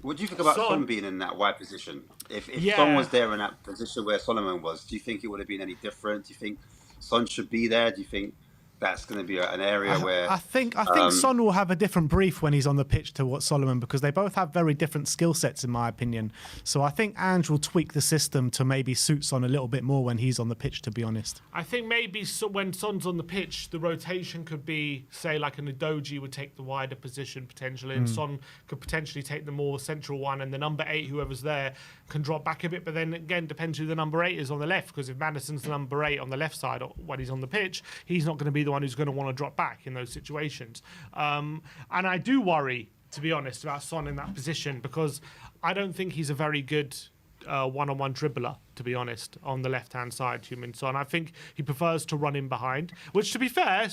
What do you think about Son being in that wide position? If Yeah. Son was there in that position where Solomon was, do you think it would have been any different? Do you think Son should be there? Do you think that's going to be an area where... I think Son will have a different brief when he's on the pitch to what Solomon, because they both have very different skill sets, in my opinion. So I think Ange will tweak the system to maybe suit Son a little bit more when he's on the pitch, to be honest. I think maybe when Son's on the pitch, the rotation could be, say, like an Udogie would take the wider position potentially, and Son could potentially take the more central one, and the number 8, whoever's there, can drop back a bit. But then again, depends who the number 8 is on the left, because if Maddison's the number 8 on the left side when he's on the pitch, he's not going to be the one who's going to want to drop back in those situations. And I do worry, to be honest, about Son in that position, because I don't think he's a very good one-on-one dribbler, to be honest, on the left-hand side, Heung-min Son. I think he prefers to run in behind, which, to be fair,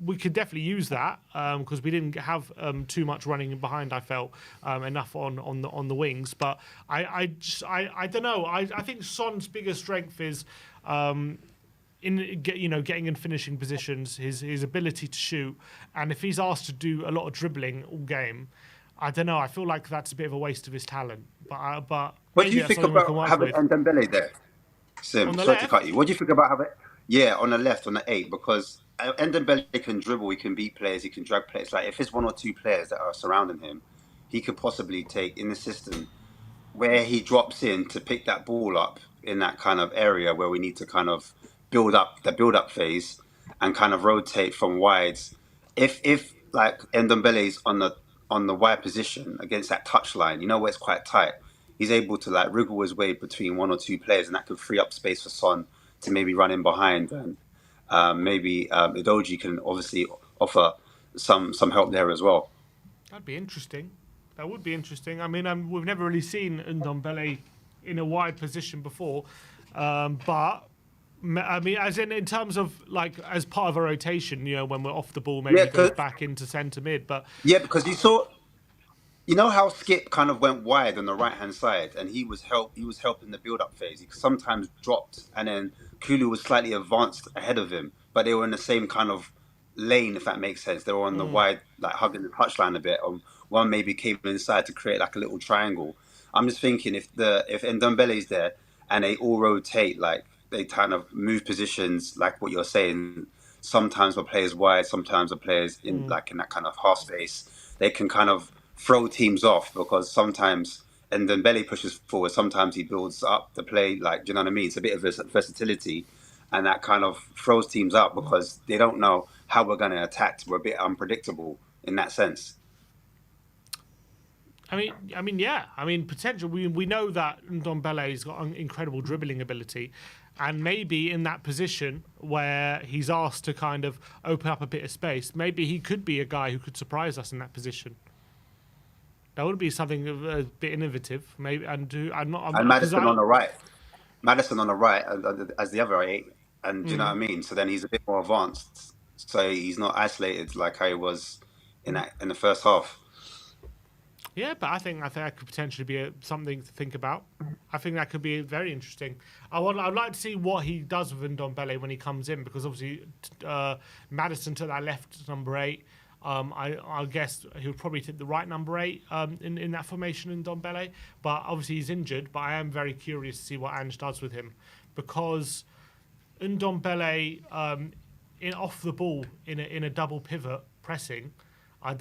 we could definitely use that, because we didn't have too much running in behind, I felt, enough on the wings. But I don't know. I think Son's biggest strength is getting in finishing positions, his ability to shoot, and if he's asked to do a lot of dribbling all game, I don't know. I feel like that's a bit of a waste of his talent. But what do you think about having Ndombele there, Sim? Sorry to cut you. What do you think about having? Yeah, on the left, on the 8, because Ndombele can dribble, he can beat players, he can drag players. Like if there's 1 or 2 players that are surrounding him, he could possibly take in the system where he drops in to pick that ball up in that kind of area where we need to kind of build up phase and kind of rotate from wides. If like Ndombele's on the wide position against that touchline, where it's quite tight, he's able to like wriggle his way between 1 or 2 players, and that could free up space for Son to maybe run in behind, and maybe Udogie can obviously offer some help there as well. That'd be interesting. That would be interesting. I mean, we've never really seen Ndombele in a wide position before, but I mean, as in terms of like as part of a rotation, when we're off the ball, maybe Yeah, he goes back into centre mid. But because you know how Skip kind of went wide on the right hand side, and he was helping the build up phase. He sometimes dropped, and then Kulu was slightly advanced ahead of him, but they were in the same kind of lane, if that makes sense. They were on the wide, like hugging the touchline a bit. One maybe came inside to create like a little triangle. I'm just thinking if Ndombele's there and they all rotate, like they kind of move positions, like what you're saying. Sometimes the players wide, sometimes the players in that kind of half space. They can kind of throw teams off because sometimes and then Belly pushes forward. Sometimes he builds up the play. Like, do you know what I mean? It's a bit of versatility, and that kind of throws teams up because they don't know how we're going to attack. We're a bit unpredictable in that sense. Yeah. I mean, potential. We know that Ndombele's got an incredible dribbling ability, and maybe in that position where he's asked to kind of open up a bit of space, maybe he could be a guy who could surprise us in that position. That would be something a bit innovative, maybe. And Madison on the right, as the other eight, and do you know what I mean? So then he's a bit more advanced, so he's not isolated like how he was in the first half. Yeah, but I think that could potentially be something to think about. I think that could be very interesting. I'd like to see what he does with Ndombele when he comes in, because obviously Madison took that left number 8. I guess he would probably take the right number 8 in that formation in Ndombele. But obviously he's injured. But I am very curious to see what Ange does with him, because Ndombele in off the ball in a double pivot pressing. I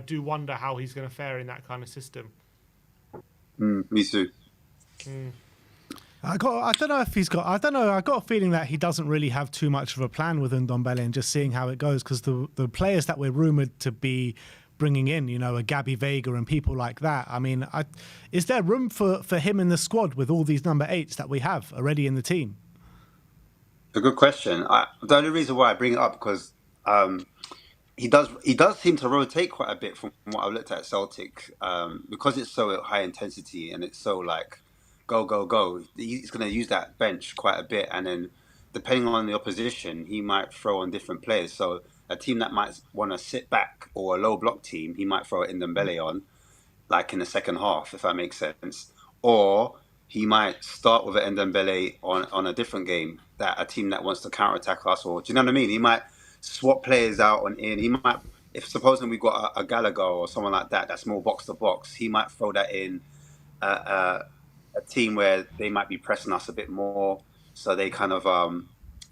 do wonder how he's going to fare in that kind of system. Me too. I don't know if he's got. I don't know. I got a feeling that he doesn't really have too much of a plan with Ndombele and just seeing how it goes. Because the players that we're rumored to be bringing in, a Gabby Vega and people like that. I mean, is there room for him in the squad with all these number 8s that we have already in the team? A good question. The only reason why I bring it up because he does seem to rotate quite a bit from what I've looked at Celtic, because it's so high intensity and it's so like go go go. He's going to use that bench quite a bit, and then depending on the opposition, he might throw on different players. So a team that might want to sit back or a low block team, he might throw Ndombele on, like in the second half, if that makes sense. Or he might start with an Ndombele on a different game, that a team that wants to counter attack us, or do you know what I mean? He might swap players out on in. He might, if supposing we've got a Gallagher or someone like that, that's more box to box, he might throw that in a team where they might be pressing us a bit more. So they kind of,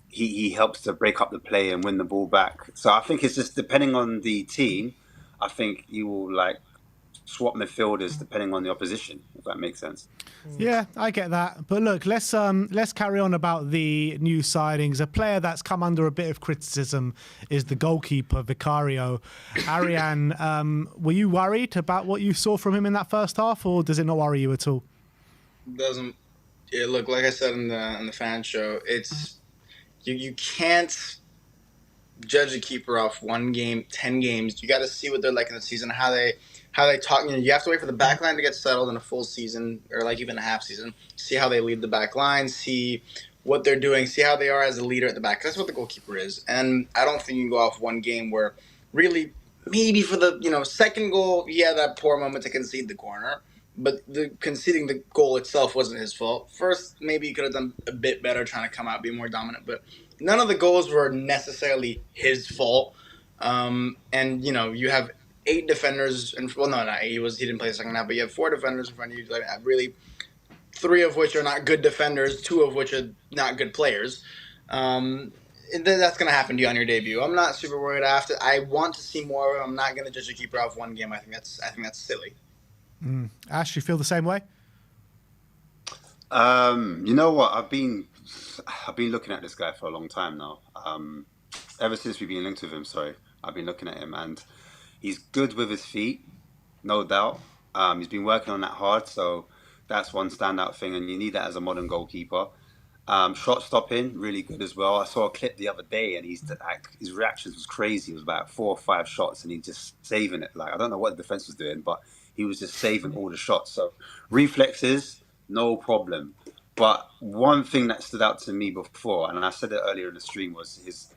he helps to break up the play and win the ball back. So I think it's just depending on the team. I think you will like swap midfielders depending on the opposition, if that makes sense. Yeah, I get that. But look, let's carry on about the new signings. A player that's come under a bit of criticism is the goalkeeper, Vicario. Ariane, were you worried about what you saw from him in that first half, or does it not worry you at all? Doesn't. Yeah, look, like I said in the fan show, it's you can't judge a keeper off one game, 10 games. You got to see what they're like in the season, how they talk. You have to wait for the back line to get settled in a full season, or like even a half season. See how they lead the back line, see what they're doing, see how they are as a leader at the back. That's what the goalkeeper is. And I don't think you can go off one game where really maybe for the second goal, yeah, that poor moment to concede the corner. But conceding the goal itself wasn't his fault. First, maybe he could have done a bit better trying to come out, be more dominant. But none of the goals were necessarily his fault. And you have 8 defenders, and he didn't play the second half, but you have 4 defenders in front of you. Like, really, 3 of which are not good defenders, 2 of which are not good players. That's going to happen to you on your debut. I'm not super worried. I want to see more of him. I'm not going to judge a keeper off one game. I think that's silly. Ash, you feel the same way? You know what? I've been looking at this guy for a long time now. Ever since we've been linked with him, I've been looking at him, and he's good with his feet, no doubt. He's been working on that hard, so that's one standout thing, and you need that as a modern goalkeeper. Shot stopping, really good as well. I saw a clip the other day, and his reactions was crazy. It was about 4 or 5 shots, and he just saving it. Like, I don't know what the defense was doing, but he was just saving all the shots. So reflexes, no problem. But one thing that stood out to me before, and I said it earlier in the stream, was his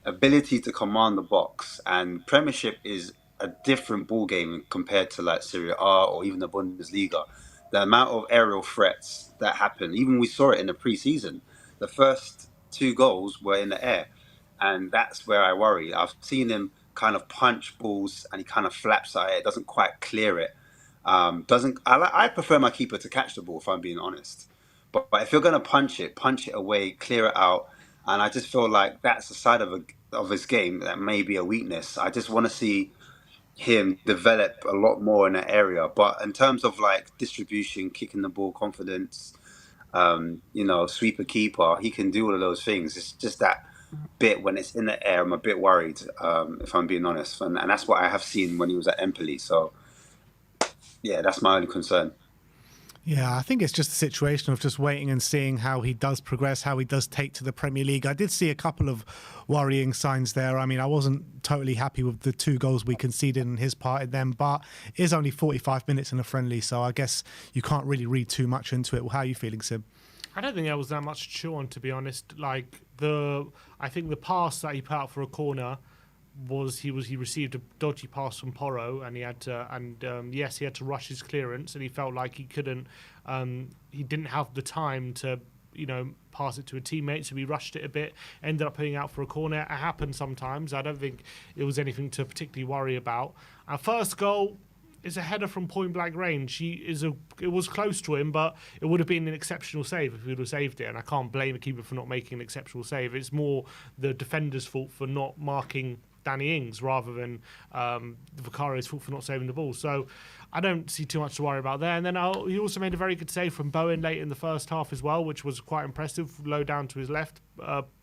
ability to command the box. And Premiership is a different ball game compared to like Serie A or even the Bundesliga. The amount of aerial threats that happen, even we saw it in the preseason. The first 2 goals were in the air, and that's where I worry. I've seen him kind of punch balls, and he kind of flaps at it. Doesn't quite clear it. Doesn't I prefer my keeper to catch the ball, if I'm being honest. But if you're gonna punch it away, clear it out. And I just feel like that's a side of his game that may be a weakness. I just want to see him develop a lot more in that area. But in terms of like distribution, kicking the ball, confidence, sweeper keeper, he can do all of those things. It's just that bit when it's in the air, I'm a bit worried, if I'm being honest. And that's what I have seen when he was at Empoli. So, yeah, that's my only concern. Yeah, I think it's just a situation of just waiting and seeing how he does progress, how he does take to the Premier League. I did see a couple of worrying signs there. I mean, I wasn't totally happy with the 2 goals we conceded in his part in them, but it is only 45 minutes in a friendly, so I guess you can't really read too much into it. How are you feeling, Sim? I don't think there was that much to chew on, to be honest. I think the pass that he put out for a corner he received a dodgy pass from Porro, and he had to rush his clearance, and he felt like he didn't have the time to pass it to a teammate, so he rushed it a bit, ended up putting out for a corner. It happens sometimes. I don't think it was anything to particularly worry about. Our first goal is a header from point blank range. It was close to him, but it would have been an exceptional save if he would have saved it, and I can't blame a keeper for not making an exceptional save. It's more the defender's fault for not marking Danny Ings rather than Vicario's fault for not saving the ball. So I don't see too much to worry about there. And then he also made a very good save from Bowen late in the first half as well, which was quite impressive. Low down to his left,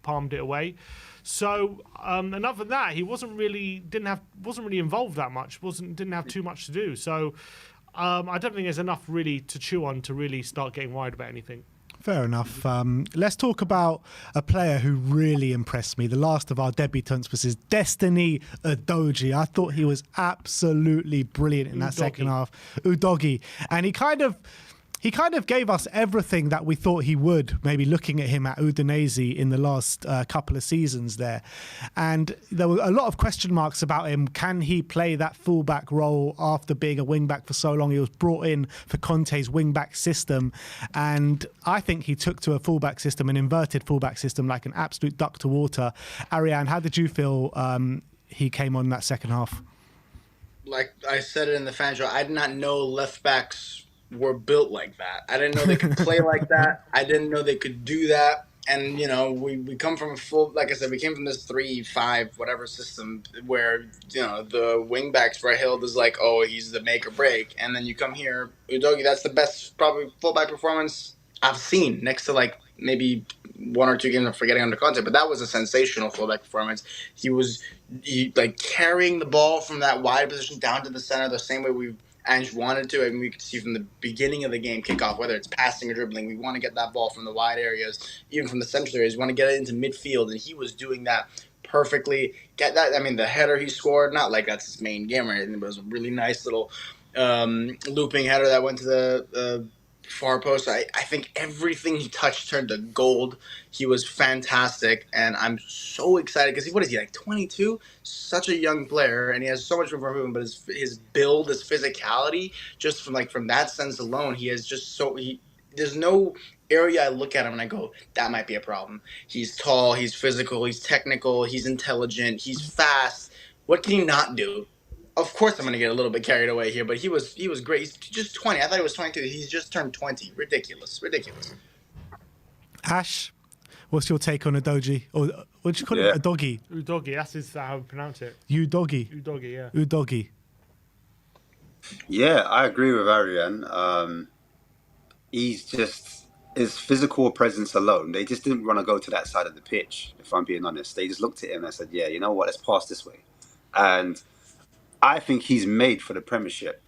palmed it away. So and other than that, he wasn't really involved that much. Didn't have too much to do. So I don't think there's enough really to chew on to really start getting worried about anything. Fair enough. Let's talk about a player who really impressed me. The last of our debutants was his Destiny Udogie. I thought he was absolutely brilliant in that second half. Udogie. And he kind of gave us everything that we thought he would, maybe looking at him at Udinese in the last couple of seasons there. And there were a lot of question marks about him. Can he play that fullback role after being a wingback for so long? He was brought in for Conte's wingback system. And I think he took to a fullback system, an inverted fullback system, like an absolute duck to water. Ariane, how did you feel he came on that second half? Like I said it in the fan show, I did not know left backs were built like that. I didn't know they could play like that. I didn't know they could do that. And, we come from like I said, we came from this 3-5 whatever system where, the wing backs were hailed as like, oh, he's the make or break. And then you come here, Udogie, that's the best probably fullback performance I've seen next to like maybe 1 or 2 games I'm forgetting under content, but that was a sensational fullback performance. He like carrying the ball from that wide position down to the center the same way Ange wanted to. I mean, we could see from the beginning of the game kickoff, whether it's passing or dribbling, we want to get that ball from the wide areas, even from the central areas. We want to get it into midfield, and he was doing that perfectly. Get that? I mean, the header he scored, not like that's his main game or anything, but it was a really nice little looping header that went to the far post. I think everything he touched turned to gold. He was fantastic, and I'm so excited because what is he, like 22? Such a young player, and he has so much room for movement. But his build, his physicality, just from that sense alone, he is just there's no area I look at him and I go, that might be a problem. He's tall, he's physical, he's technical, he's intelligent, he's fast. What can he not do? Of course I'm going to get a little bit carried away here, but he was great. He's just 20. I thought he was 22. He's just turned 20. Ridiculous. Ash, what's your take on Udogie? Or what do you call it? Udogie? Udogie, that's how we pronounce it. Udogie, yeah. Udogie. Yeah, I agree with Ariane. He's just, his physical presence alone, they just didn't want to go to that side of the pitch, if I'm being honest. They just looked at him and said, yeah, you know what, let's pass this way. And I think he's made for the Premiership.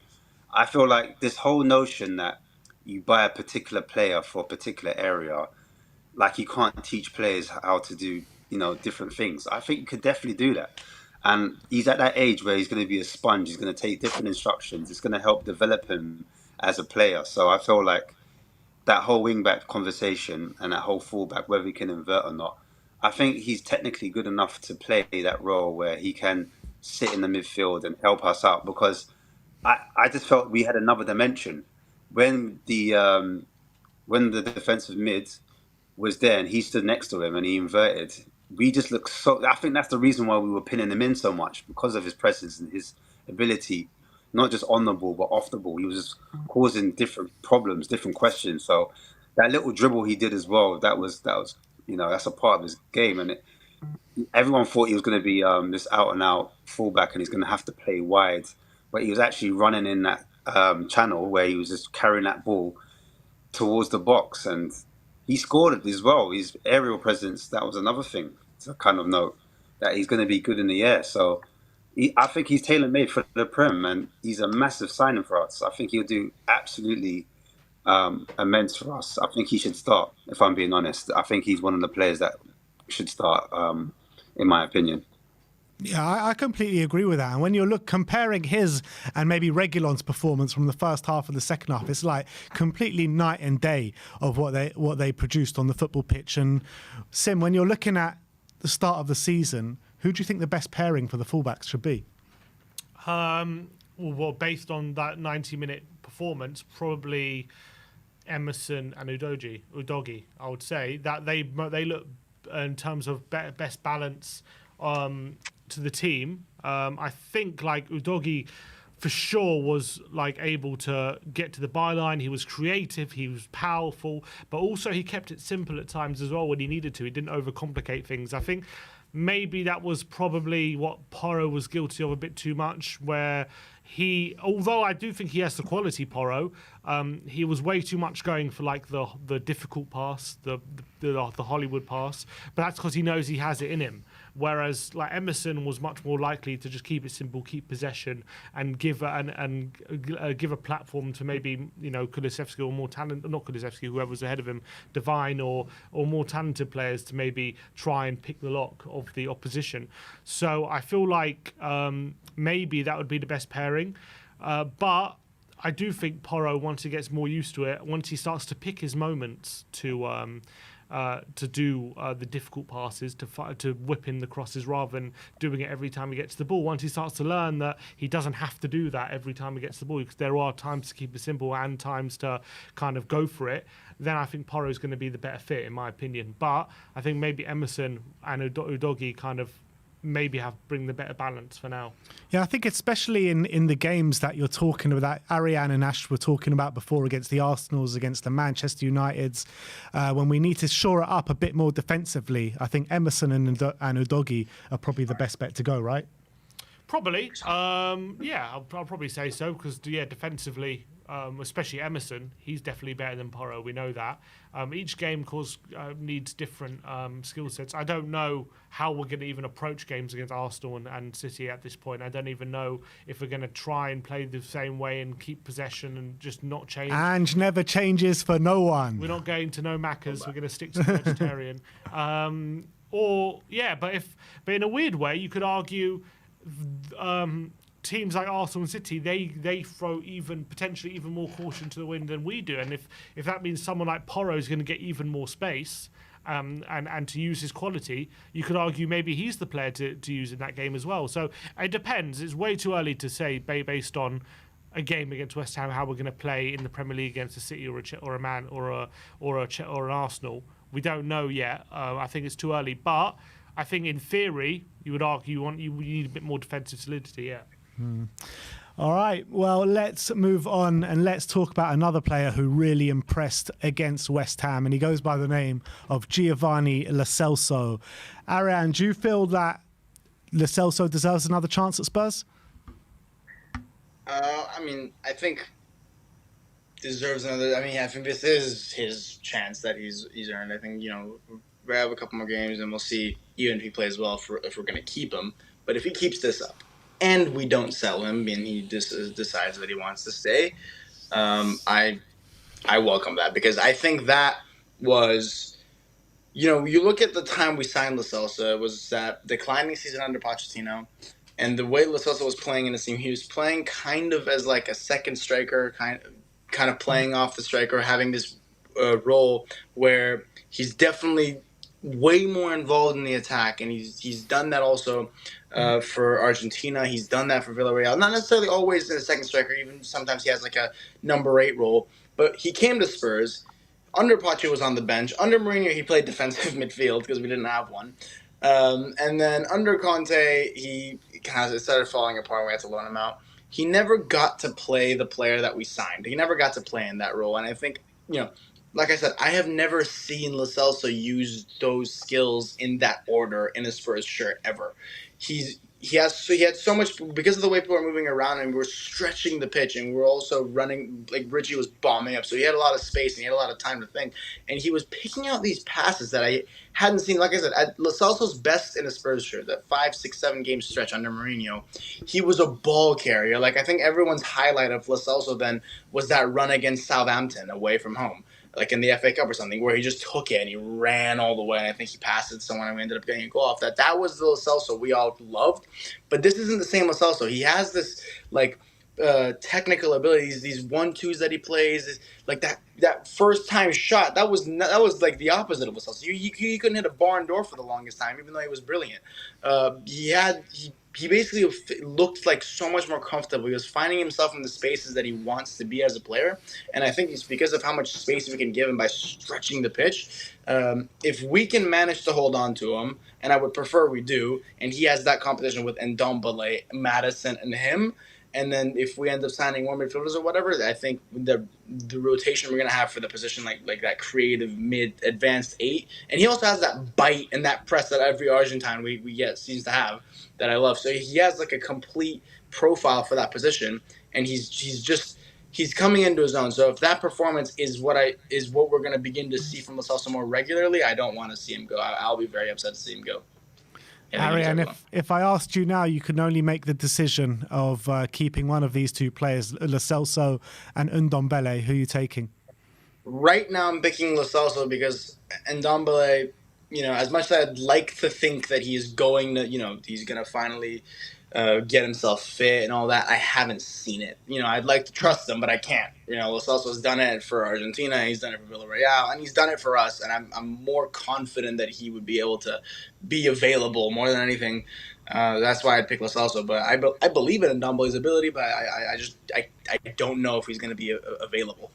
I feel like this whole notion that you buy a particular player for a particular area like he can't teach players how to do, different things. I think he could definitely do that. And he's at that age where he's going to be a sponge. He's going to take different instructions. It's going to help develop him as a player. So I feel like that whole wing back conversation and that whole fullback, whether he can invert or not, I think he's technically good enough to play that role where he can sit in the midfield and help us out. Because I just felt we had another dimension when the defensive mid was there and he stood next to him and he inverted. We just looked so. I think that's the reason why we were pinning him in so much, because of his presence and his ability, not just on the ball but off the ball. He was just causing different problems, different questions. So that little dribble he did as well, that was that's a part of his game, and everyone thought he was going to be this out and out fullback and he's going to have to play wide, but he was actually running in that channel where he was just carrying that ball towards the box, and he scored it as well. His aerial presence, that was another thing to kind of note, that he's going to be good in the air. So I think he's tailor-made for the Prem, and he's a massive signing for us. I think he'll do absolutely immense for us. I think he should start, if I'm being honest. I think he's one of the players that should start, in my opinion. Yeah, I completely agree with that. And when you're comparing his and maybe Reguilon's performance from the first half and the second half, it's like completely night and day of what they produced on the football pitch. And Sim, when you're looking at the start of the season, who do you think the best pairing for the fullbacks should be? Well, based on that 90-minute performance, probably Emerson and Udogi. I would say that they look, in terms of best balance to the team. I think like Udogi for sure was like able to get to the byline. He was creative, he was powerful, but also he kept it simple at times as well when he needed to. He didn't overcomplicate things. I think maybe that was probably what Porro was guilty of a bit too much, where although I do think he has the quality, Porro, he was way too much going for like the difficult pass, the Hollywood pass, but that's because he knows he has it in him. Whereas like Emerson was much more likely to just keep it simple, keep possession, and give a platform to maybe Kulusevski or more talented, not Kulusevski, whoever was ahead of him, Divine or more talented players to maybe try and pick the lock of the opposition. So I feel like maybe that would be the best pairing, but I do think Porro, once he gets more used to it, once he starts to pick his moments to do the difficult passes, to whip in the crosses rather than doing it every time he gets the ball. Once he starts to learn that he doesn't have to do that every time he gets the ball, because there are times to keep it simple and times to kind of go for it, then I think Porro is going to be the better fit, in my opinion. But I think maybe Emerson and Udogi kind of maybe bring the better balance for now. Yeah, I think especially in the games that you're talking about, that Ariane and Ash were talking about before, against the Arsenals, against the Manchester Uniteds, when we need to shore it up a bit more defensively, I think Emerson and Udogi are probably the best bet to go, right? Probably. I'll probably say so, because defensively, especially Emerson, he's definitely better than Porro. We know that. Each game, of course, needs different skill sets. I don't know how we're going to even approach games against Arsenal and City at this point. I don't even know if we're going to try and play the same way and keep possession and just not change. Ange never changes for no one. We're not going to no Maccas. We're going to stick to the vegetarian. But in a weird way, you could argue teams like Arsenal and City, they throw potentially even more caution to the wind than we do. And if that means someone like Porro is going to get even more space and to use his quality, you could argue maybe he's the player to use in that game as well. So it depends. It's way too early to say based on a game against West Ham how we're going to play in the Premier League against a City or a Man or an Arsenal. We don't know yet. I think it's too early, but I think in theory you would argue you need a bit more defensive solidity. Yeah. All right, well, let's move on and let's talk about another player who really impressed against West Ham, and he goes by the name of Giovani Lo Celso. Ariane, do you feel that Lo Celso deserves another chance at Spurs? I think deserves another. I think this is his chance that he's earned. I think we have a couple more games and we'll see even if he plays well if we're going to keep him. But if he keeps this up and we don't sell him and he just decides that he wants to stay, I welcome that, because I think that was You look at the time we signed Lo Celso, it was that declining season under Pochettino, and the way Lo Celso was playing in the team, he was playing kind of as like a second striker, kind of playing off the striker, having this role where he's definitely way more involved in the attack, and he's done that also for Argentina. He's done that for Villarreal. Not necessarily always as a second striker. Even sometimes he has like a number 8 role. But he came to Spurs. Under Pache was on the bench. Under Mourinho, he played defensive midfield because we didn't have one. And then under Conte, he kind of started falling apart. We had to loan him out. He never got to play the player that we signed. He never got to play in that role. And I think, like I said, I have never seen Lo Celso use those skills in that order in his first shirt ever. He had so much because of the way people are moving around, and we're stretching the pitch, and we're also running like Richy was bombing up, so he had a lot of space and he had a lot of time to think, and he was picking out these passes that I hadn't seen. Like I said, at Lo Celso's best in a Spurs shirt, that 5, 6, 7 game stretch under Mourinho, he was a ball carrier. Like I think everyone's highlight of Lo Celso then was that run against Southampton away from home, like in the FA Cup or something, where he just took it and he ran all the way. And I think he passed it to someone and we ended up getting a goal off that. That was the Lo Celso we all loved. But this isn't the same Lo Celso. He has this like technical abilities, these 1-2s that he plays, like that first time shot. That was like the opposite of Lo Celso. He couldn't hit a barn door for the longest time, even though he was brilliant. He basically looked like so much more comfortable. He was finding himself in the spaces that he wants to be as a player. And I think it's because of how much space we can give him by stretching the pitch. If we can manage to hold on to him, and I would prefer we do, and he has that competition with Ndombele, Madison, and him, and then if we end up signing more midfielders or whatever, I think the rotation we're going to have for the position, like that creative mid-advanced 8. And he also has that bite and that press that every Argentine we get seems to have that I love. So he has like a complete profile for that position, and he's coming into his own. So if that performance is what we're going to begin to see from Lo Celso more regularly, I don't want to see him go. I'll be very upset to see him go. Harry, and if I asked you now, you can only make the decision of keeping one of these two players, Lo Celso and Ndombele. Who are you taking? Right now, I'm picking Lo Celso because Ndombele, as much as I'd like to think that he's going to, he's going to finally get himself fit and all that, I haven't seen it. I'd like to trust him, but I can't. Lo Celso's done it for Argentina, he's done it for Villarreal, and he's done it for us, and I'm more confident that he would be able to be available more than anything. That's why I'd pick Lo Celso, but I believe in Ndombele's ability, but I don't know if he's going to be available.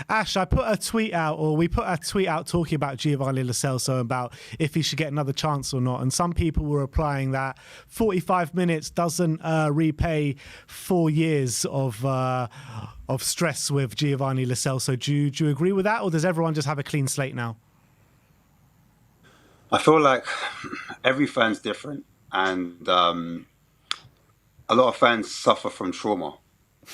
Ash, we put a tweet out talking about Giovani Lo Celso, about if he should get another chance or not. And some people were replying that 45 minutes doesn't repay 4 years of stress with Giovani Lo Celso. Do you agree with that, or does everyone just have a clean slate now? I feel like every fan's different, and a lot of fans suffer from trauma.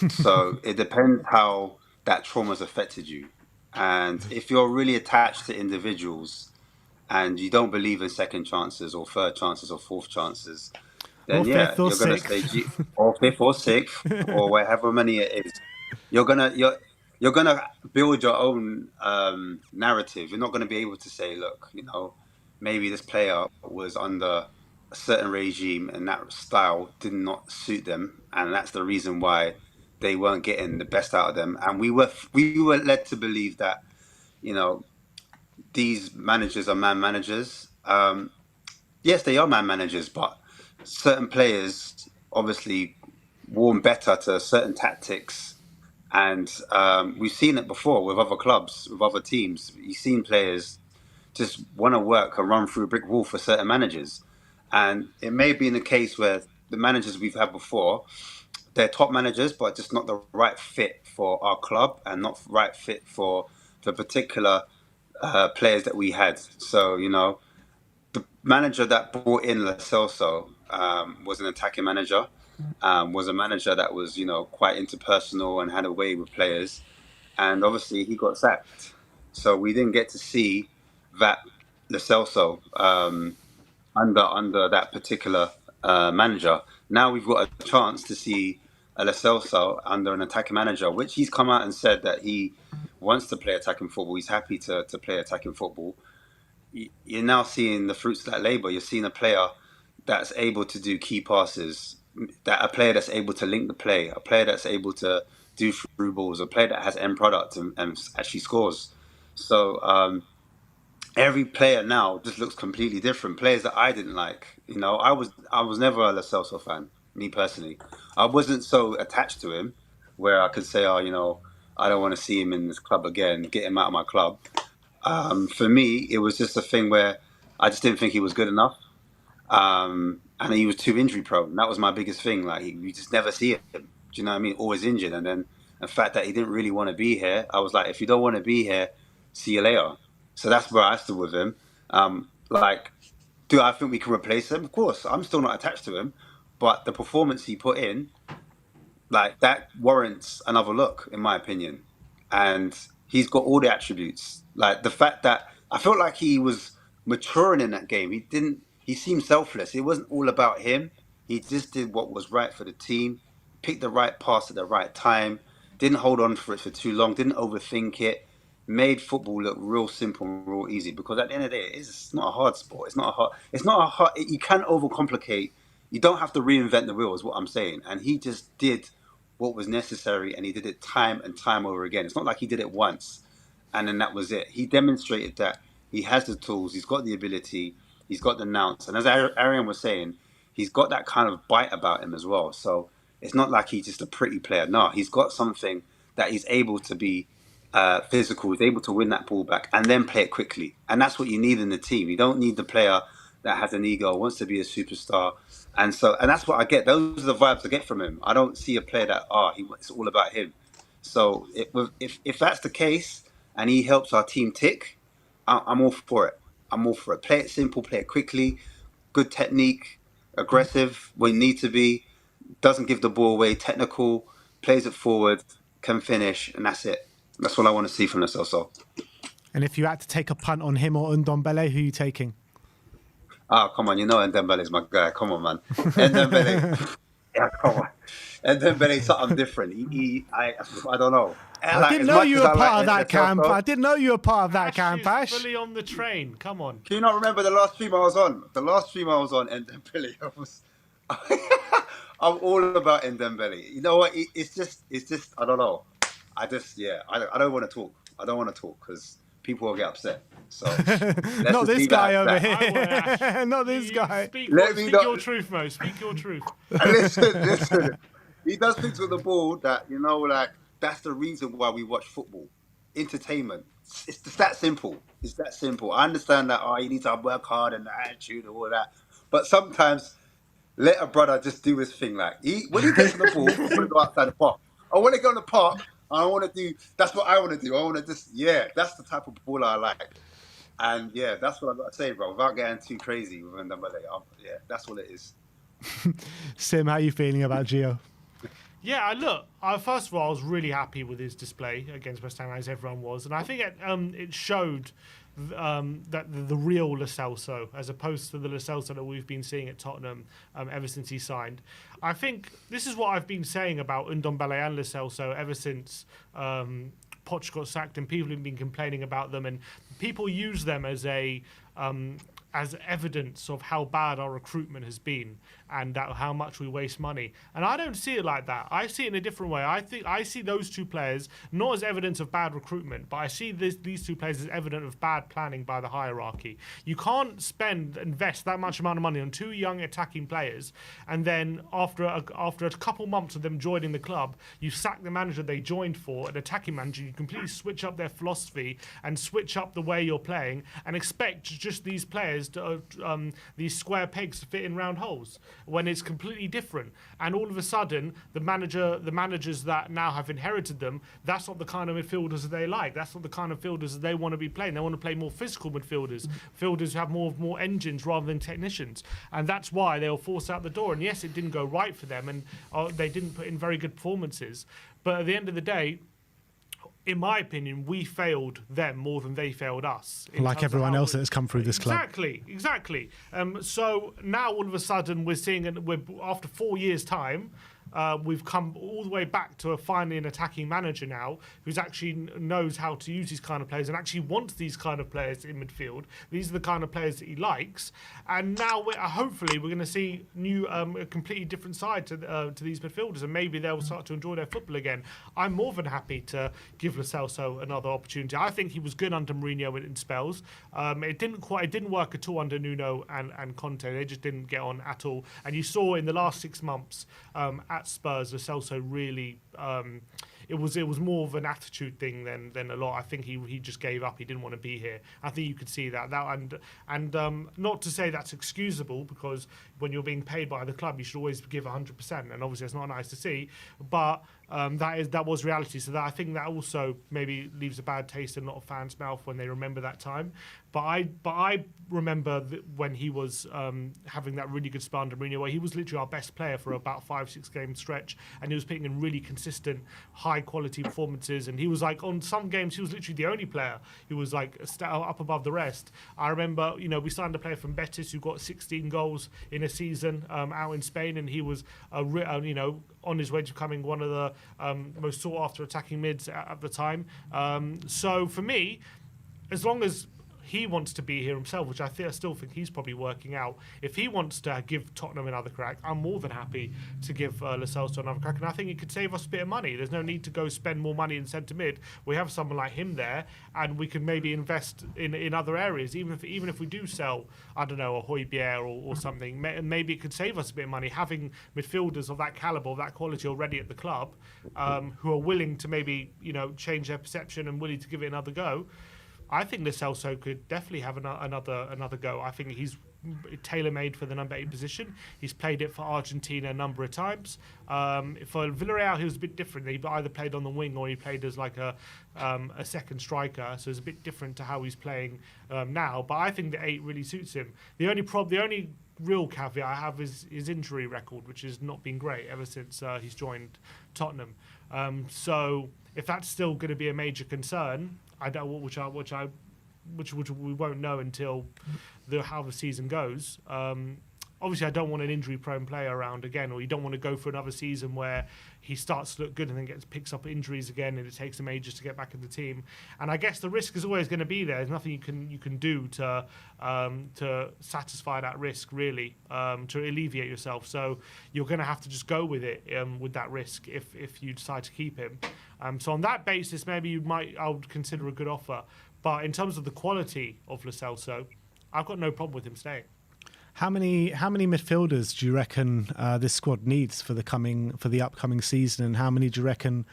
So it depends how that trauma's affected you. And if you're really attached to individuals and you don't believe in second chances or third chances or fourth chances, then you're going to say or fifth or sixth or whatever many it is. You're gonna build your own narrative. You're not going to be able to say, look, maybe this player was under a certain regime and that style did not suit them, and that's the reason why they weren't getting the best out of them. And we were led to believe that, these managers are man managers. Yes, they are man managers, but certain players obviously warm better to certain tactics. And we've seen it before with other clubs, with other teams. You've seen players just want to work and run through a brick wall for certain managers. And it may be in the case where the managers we've had before, they're top managers, but just not the right fit for our club and not right fit for the particular players that we had. So, the manager that brought in Lo Celso was an attacking manager, was a manager that was, quite interpersonal and had a way with players. And obviously he got sacked. So we didn't get to see that Lo Celso under that particular manager. Now we've got a chance to see Lo Celso under an attacking manager, which he's come out and said that he wants to play attacking football. He's happy to play attacking football. You're now seeing the fruits of that labour. You're seeing a player that's able to do key passes, that a player that's able to link the play, a player that's able to do through balls, a player that has end product and actually scores. So every player now just looks completely different. Players that I didn't like, I was never a Lo Celso fan, me personally. I wasn't so attached to him where I could say, I don't want to see him in this club again, get him out of my club. For me, it was just a thing where I just didn't think he was good enough. And he was too injury prone. That was my biggest thing. Like, you just never see him. Do you know what I mean? Always injured. And then the fact that he didn't really want to be here, I was like, if you don't want to be here, see you later. So that's where I stood with him. Do I think we can replace him? Of course. I'm still not attached to him. But the performance he put in, like, that warrants another look, in my opinion. And he's got all the attributes. Like, the fact that I felt like he was maturing in that game. He seemed selfless. It wasn't all about him. He just did what was right for the team, picked the right pass at the right time, didn't hold on for it for too long, didn't overthink it, made football look real simple and real easy. Because at the end of the day, it's not a hard sport. It's not a hard, you can't overcomplicate. You don't have to reinvent the wheel is what I'm saying. And he just did what was necessary, and he did it time and time over again. It's not like he did it once and then that was it. He demonstrated that he has the tools, he's got the ability, he's got the nous. And as Arian was saying, he's got that kind of bite about him as well. So it's not like he's just a pretty player. No, he's got something that he's able to be physical, he's able to win that ball back and then play it quickly. And that's what you need in the team. You don't need the player that has an ego, wants to be a superstar. And that's what I get. Those are the vibes I get from him. I don't see a player that, it's all about him. So if that's the case and he helps our team tick, I'm all for it. I'm all for it. Play it simple, play it quickly, good technique, aggressive when need to be, doesn't give the ball away, technical, plays it forward, can finish, and that's it. That's what I want to see from the Celso. And if you had to take a punt on him or Ndombele, who are you taking? Come on, Ndombele's my guy. Come on, man. Ndombele, yeah, come on. Ndombele's something different. I don't know. I didn't know you were part of that camp. I didn't know you were part of that camp, Ash. Fully on the train. Come on. Can you not remember the last stream I was on? The last stream I was on, Ndombele, I'm all about Ndombele. You know what? It's just. I don't know. I don't want to talk. I don't want to talk because people will get upset. So not this guy over here. Not this guy. Speak your truth, Mo. Speak your truth. Listen. He does things with the ball that, that's the reason why we watch football. Entertainment. It's just that simple. It's that simple. I understand that, you need to work hard and the attitude and all that. But sometimes let a brother just do his thing. Like, when he gets on the ball, I want to go outside the park. I want to go in the park. I want to do, that's what I want to do. I want to just, that's the type of ball I like. And that's what I've got to say, bro. Without getting too crazy with Ndombele. That's what it is. Sim, how are you feeling about Gio? Yeah, look, first of all, I was really happy with his display against West Ham, as everyone was. And I think it showed that the real Lo Celso, as opposed to the Lo Celso that we've been seeing at Tottenham ever since he signed. I think this is what I've been saying about Ndombele and Lo Celso ever since Poch got sacked, and people have been complaining about them, and people use them as as evidence of how bad our recruitment has been and how much we waste money. And I don't see it like that. I see it in a different way. I think I see those two players not as evidence of bad recruitment, but I see these two players as evidence of bad planning by the hierarchy. You can't invest that much amount of money on two young attacking players, and then after a couple months of them joining the club, you sack the manager they joined for, an attacking manager. You completely switch up their philosophy and switch up the way you're playing, and expect just these players to these square pegs to fit in round holes when it's completely different. And all of a sudden, the managers that now have inherited them, that's not the kind of midfielders that they like. That's not the kind of midfielders that they want to be playing. They want to play more physical midfielders, midfielders who have more engines rather than technicians. And that's why they were forced out the door. And yes, it didn't go right for them, and they didn't put in very good performances. But at the end of the day, in my opinion, we failed them more than they failed us. Like everyone else that has come through this club. Exactly. So now all of a sudden we're seeing, after 4 years' time, we've come all the way back to finally an attacking manager now who's actually knows how to use these kind of players and actually wants these kind of players in midfield. These are the kind of players that he likes, and now hopefully we're going to see a completely different side to these midfielders, and maybe they'll start to enjoy their football again. I'm more than happy to give Lo Celso another opportunity. I think he was good under Mourinho in spells. It didn't work at all under Nuno and Conte. They just didn't get on at all. And you saw in the last 6 months at Spurs, Lo Celso really. It was more of an attitude thing than a lot. I think he just gave up. He didn't want to be here. I think you could see that. And not to say that's excusable, because when you're being paid by the club, you should always give 100%. And obviously, it's not nice to see. But that was reality. So that I think that also maybe leaves a bad taste in a lot of fans' mouth when they remember that time. But I remember when he was having that really good spell under Mourinho, where he was literally our best player for about 5-6 game stretch, and he was putting in really consistent, high quality performances. And he was like, on some games, he was literally the only player who was like up above the rest. I remember, we signed a player from Betis who got 16 goals in a season out in Spain, and he was on his way to becoming one of the most sought after attacking mids at the time. So for me, as long as he wants to be here himself, which I still think he's probably working out. If he wants to give Tottenham another crack, I'm more than happy to give Lo Celso another crack. And I think it could save us a bit of money. There's no need to go spend more money in centre mid. We have someone like him there, and we can maybe invest in other areas. Even if we do sell, I don't know, a Højbjerg or something, maybe it could save us a bit of money having midfielders of that calibre, of that quality already at the club, who are willing to maybe change their perception and willing to give it another go. I think Lo Celso could definitely have another go. I think he's tailor-made for the number 8 position. He's played it for Argentina a number of times. For Villarreal, he was a bit different. He either played on the wing or he played as like a second striker. So it's a bit different to how he's playing now. But I think the 8 really suits him. The only real caveat I have is his injury record, which has not been great ever since he's joined Tottenham. So if that's still going to be a major concern, which we won't know until how the season goes. Obviously, I don't want an injury-prone player around again, or you don't want to go for another season where he starts to look good and then picks up injuries again, and it takes him ages to get back in the team. And I guess the risk is always going to be there. There's nothing you can do to satisfy that risk, really, to alleviate yourself. So you're going to have to just go with it, with that risk if you decide to keep him. So on that basis, maybe I would consider a good offer. But in terms of the quality of Lo Celso, I've got no problem with him staying. How many midfielders do you reckon this squad needs for the upcoming season? And how many do you reckon,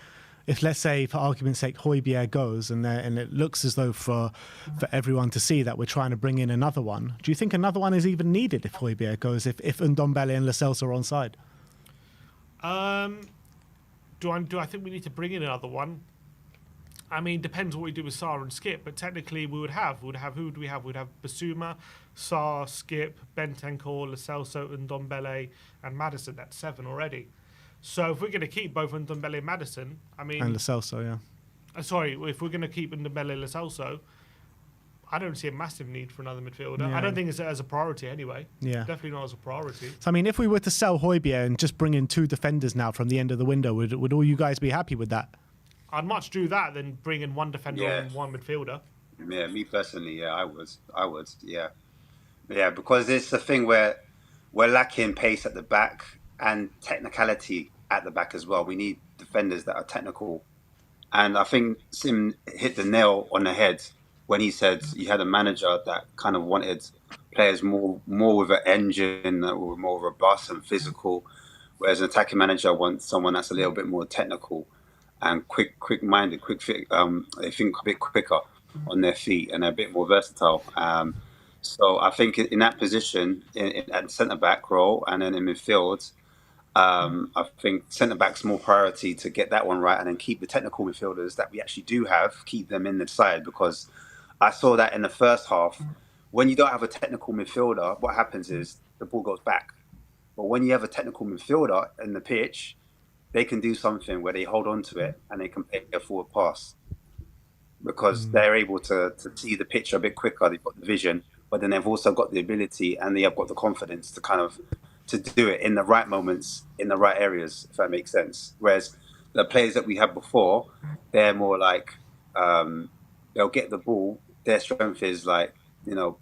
if let's say for argument's sake Højbjerg goes and it looks as though for everyone to see that we're trying to bring in another one, do you think another one is even needed if Højbjerg goes, if Ndombele and Lo Celso are on side? Do I think we need to bring in another one? I mean, depends what we do with Sarr and Skip, but technically who would we have? We'd have Basuma, Sarr, Skip, Bentancur, Lo Celso, Ndombele, and Maddison. That's 7 already. So if we're going to keep both Ndombele and Maddison, and Lo Celso, yeah. If we're going to keep Ndombele and Lo Celso, I don't see a massive need for another midfielder. Yeah. I don't think it's as a priority anyway. Yeah. Definitely not as a priority. So, I mean, if we were to sell Højbjerg and just bring in 2 defenders now from the end of the window, would all you guys be happy with that? I'd much do that than bring in 1 defender and 1 midfielder. Yeah, me personally, I would, yeah. Yeah, because it's the thing where we're lacking pace at the back and technicality at the back as well. We need defenders that are technical. And I think Sim hit the nail on the head when he said he had a manager that kind of wanted players more with an engine, that were more robust and physical, whereas an attacking manager wants someone that's a little bit more technical and quick-minded, they think a bit quicker on their feet and a bit more versatile. So I think in that position, at centre-back role and then in midfield, I think centre-back's more priority to get that one right and then keep the technical midfielders that we actually do have, keep them in the side, because I saw that in the first half. When you don't have a technical midfielder, what happens is the ball goes back. But when you have a technical midfielder in the pitch, they can do something where they hold on to it and they can play a forward pass because they're able to see the picture a bit quicker. They've got the vision, but then they've also got the ability and they have got the confidence to kind of to do it in the right moments, in the right areas, if that makes sense. Whereas the players that we had before, they're more like they'll get the ball. Their strength is like, you know,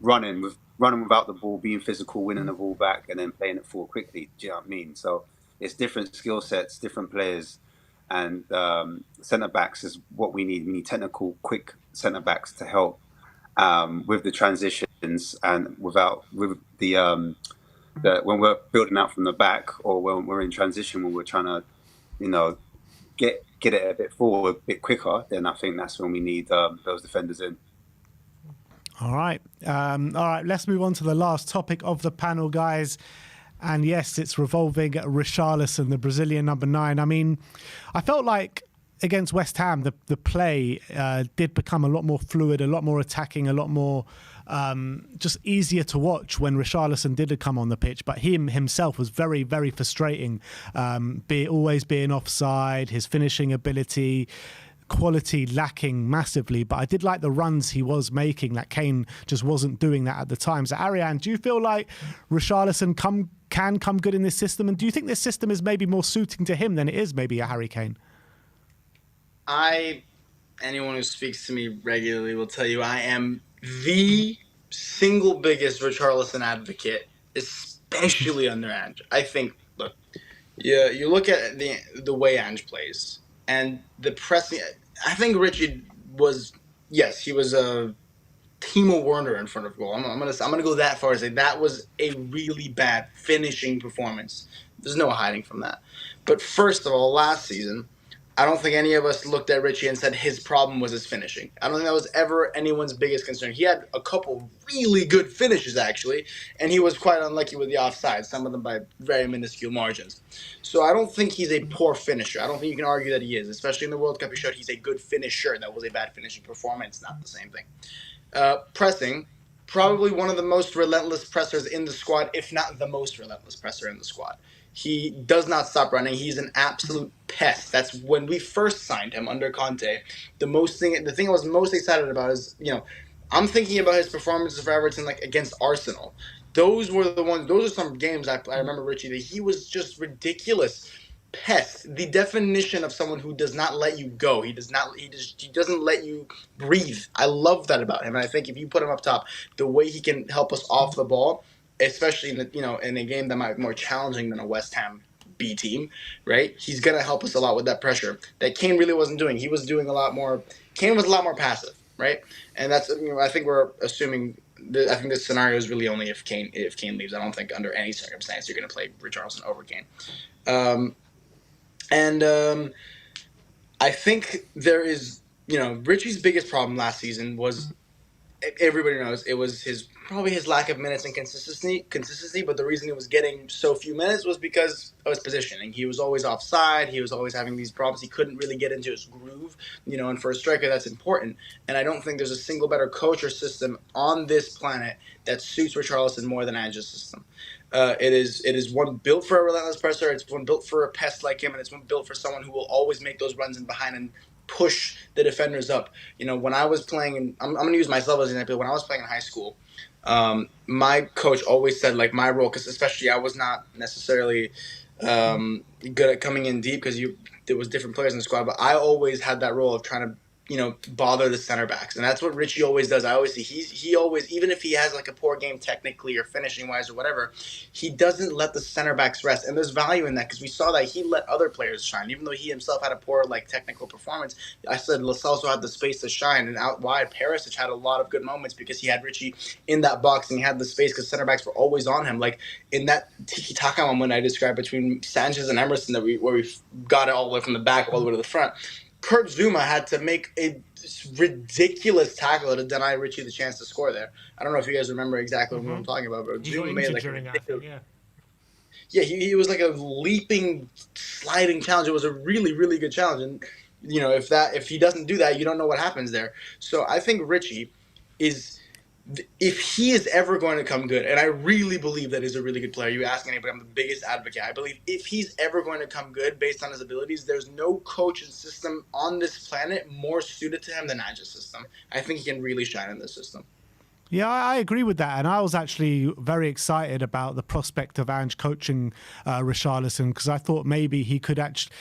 running without the ball, being physical, winning the ball back, and then playing it forward quickly. Do you know what I mean? So it's different skill sets, different players, and centre backs is what we need. We need technical, quick centre backs to help with the transitions and with the when we're building out from the back, or when we're in transition, when we're trying to, you know, get it a bit forward, a bit quicker. Then I think that's when we need those defenders in. All right. Let's move on to the last topic of the panel, guys. And yes, it's revolving Richarlison, the Brazilian number 9. I mean, I felt like against West Ham, the play did become a lot more fluid, a lot more attacking, a lot more just easier to watch when Richarlison did come on the pitch. But himself was very, very frustrating, always being offside, his finishing ability, quality lacking massively. But I did like the runs he was making, that Kane just wasn't doing that at the time. So Ariane, do you feel like Richarlison can come good in this system? And do you think this system is maybe more suiting to him than it is maybe a Harry Kane? Anyone who speaks to me regularly will tell you I am the single biggest Richarlison advocate, especially under Ange. I think, look, you look at the way Ange plays and the pressing. I think Richy was, yes, he was a Timo Werner in front of goal. I'm gonna go that far as say that was a really bad finishing performance. There's no hiding from that. But first of all, last season, I don't think any of us looked at Richy and said his problem was his finishing. I don't think that was ever anyone's biggest concern. He had a couple really good finishes, actually, and he was quite unlucky with the offside, some of them by very minuscule margins. So I don't think he's a poor finisher. I don't think you can argue that he is, especially in the World Cup. He showed he's a good finisher. That was a bad finishing performance, not the same thing. Pressing, probably one of the most relentless pressers in the squad, if not the most relentless presser in the squad. He does not stop running. He's an absolute pest. That's when we first signed him under Conte. The thing I was most excited about is, I'm thinking about his performances for Everton, like against Arsenal. Those are some games I remember, Richy, that he was just ridiculous. Pest, the definition of someone who does not let you go. He doesn't let you breathe. I love that about him, and I think if you put him up top, the way he can help us off the ball, especially in a game that might be more challenging than a West Ham B team, right? He's gonna help us a lot with that pressure that Kane really wasn't doing. He was doing a lot more. Kane was a lot more passive, right? And that's I think we're assuming. I think this scenario is really only if Kane leaves. I don't think under any circumstance you're gonna play Richarlison over Kane. I think there is, Richie's biggest problem last season was, everybody knows, it was probably his lack of minutes and consistency. But the reason he was getting so few minutes was because of his positioning. He was always offside. He was always having these problems. He couldn't really get into his groove, and for a striker, that's important. And I don't think there's a single better coach or system on this planet that suits Richarlison more than Ange's system. It is one built for a relentless presser. It's one built for a pest like him, and it's one built for someone who will always make those runs in behind and push the defenders up. When I was playing, I'm going to use myself as an example. When I was playing in high school, my coach always said, like, my role, because especially I was not necessarily good at coming in deep because there was different players in the squad, but I always had that role of trying to bother the center backs. And that's what Richy always does. I always see he always, even if he has like a poor game technically or finishing wise or whatever, he doesn't let the center backs rest. And there's value in that because we saw that he let other players shine. Even though he himself had a poor like technical performance, I said Celso had the space to shine. And out wide, Perisic had a lot of good moments because he had Richy in that box and he had the space because center backs were always on him. Like in that tiki-taka moment I described between Sanchez and Emerson where we got it all the way from the back all the way to the front, Kurt Zuma had to make a ridiculous tackle to deny Richy the chance to score there. I don't know if you guys remember exactly what I'm talking about, but Zuma made like he was like a leaping, sliding challenge. It was a really, really good challenge, and if he doesn't do that, you don't know what happens there. So I think Richy is. If he is ever going to come good, and I really believe that he's a really good player, you ask anybody, I'm the biggest advocate. I believe if he's ever going to come good based on his abilities, there's no coach and system on this planet more suited to him than Ange's system. I think he can really shine in this system. Yeah, I agree with that, and I was actually very excited about the prospect of Ange coaching Richarlison, because I thought maybe he could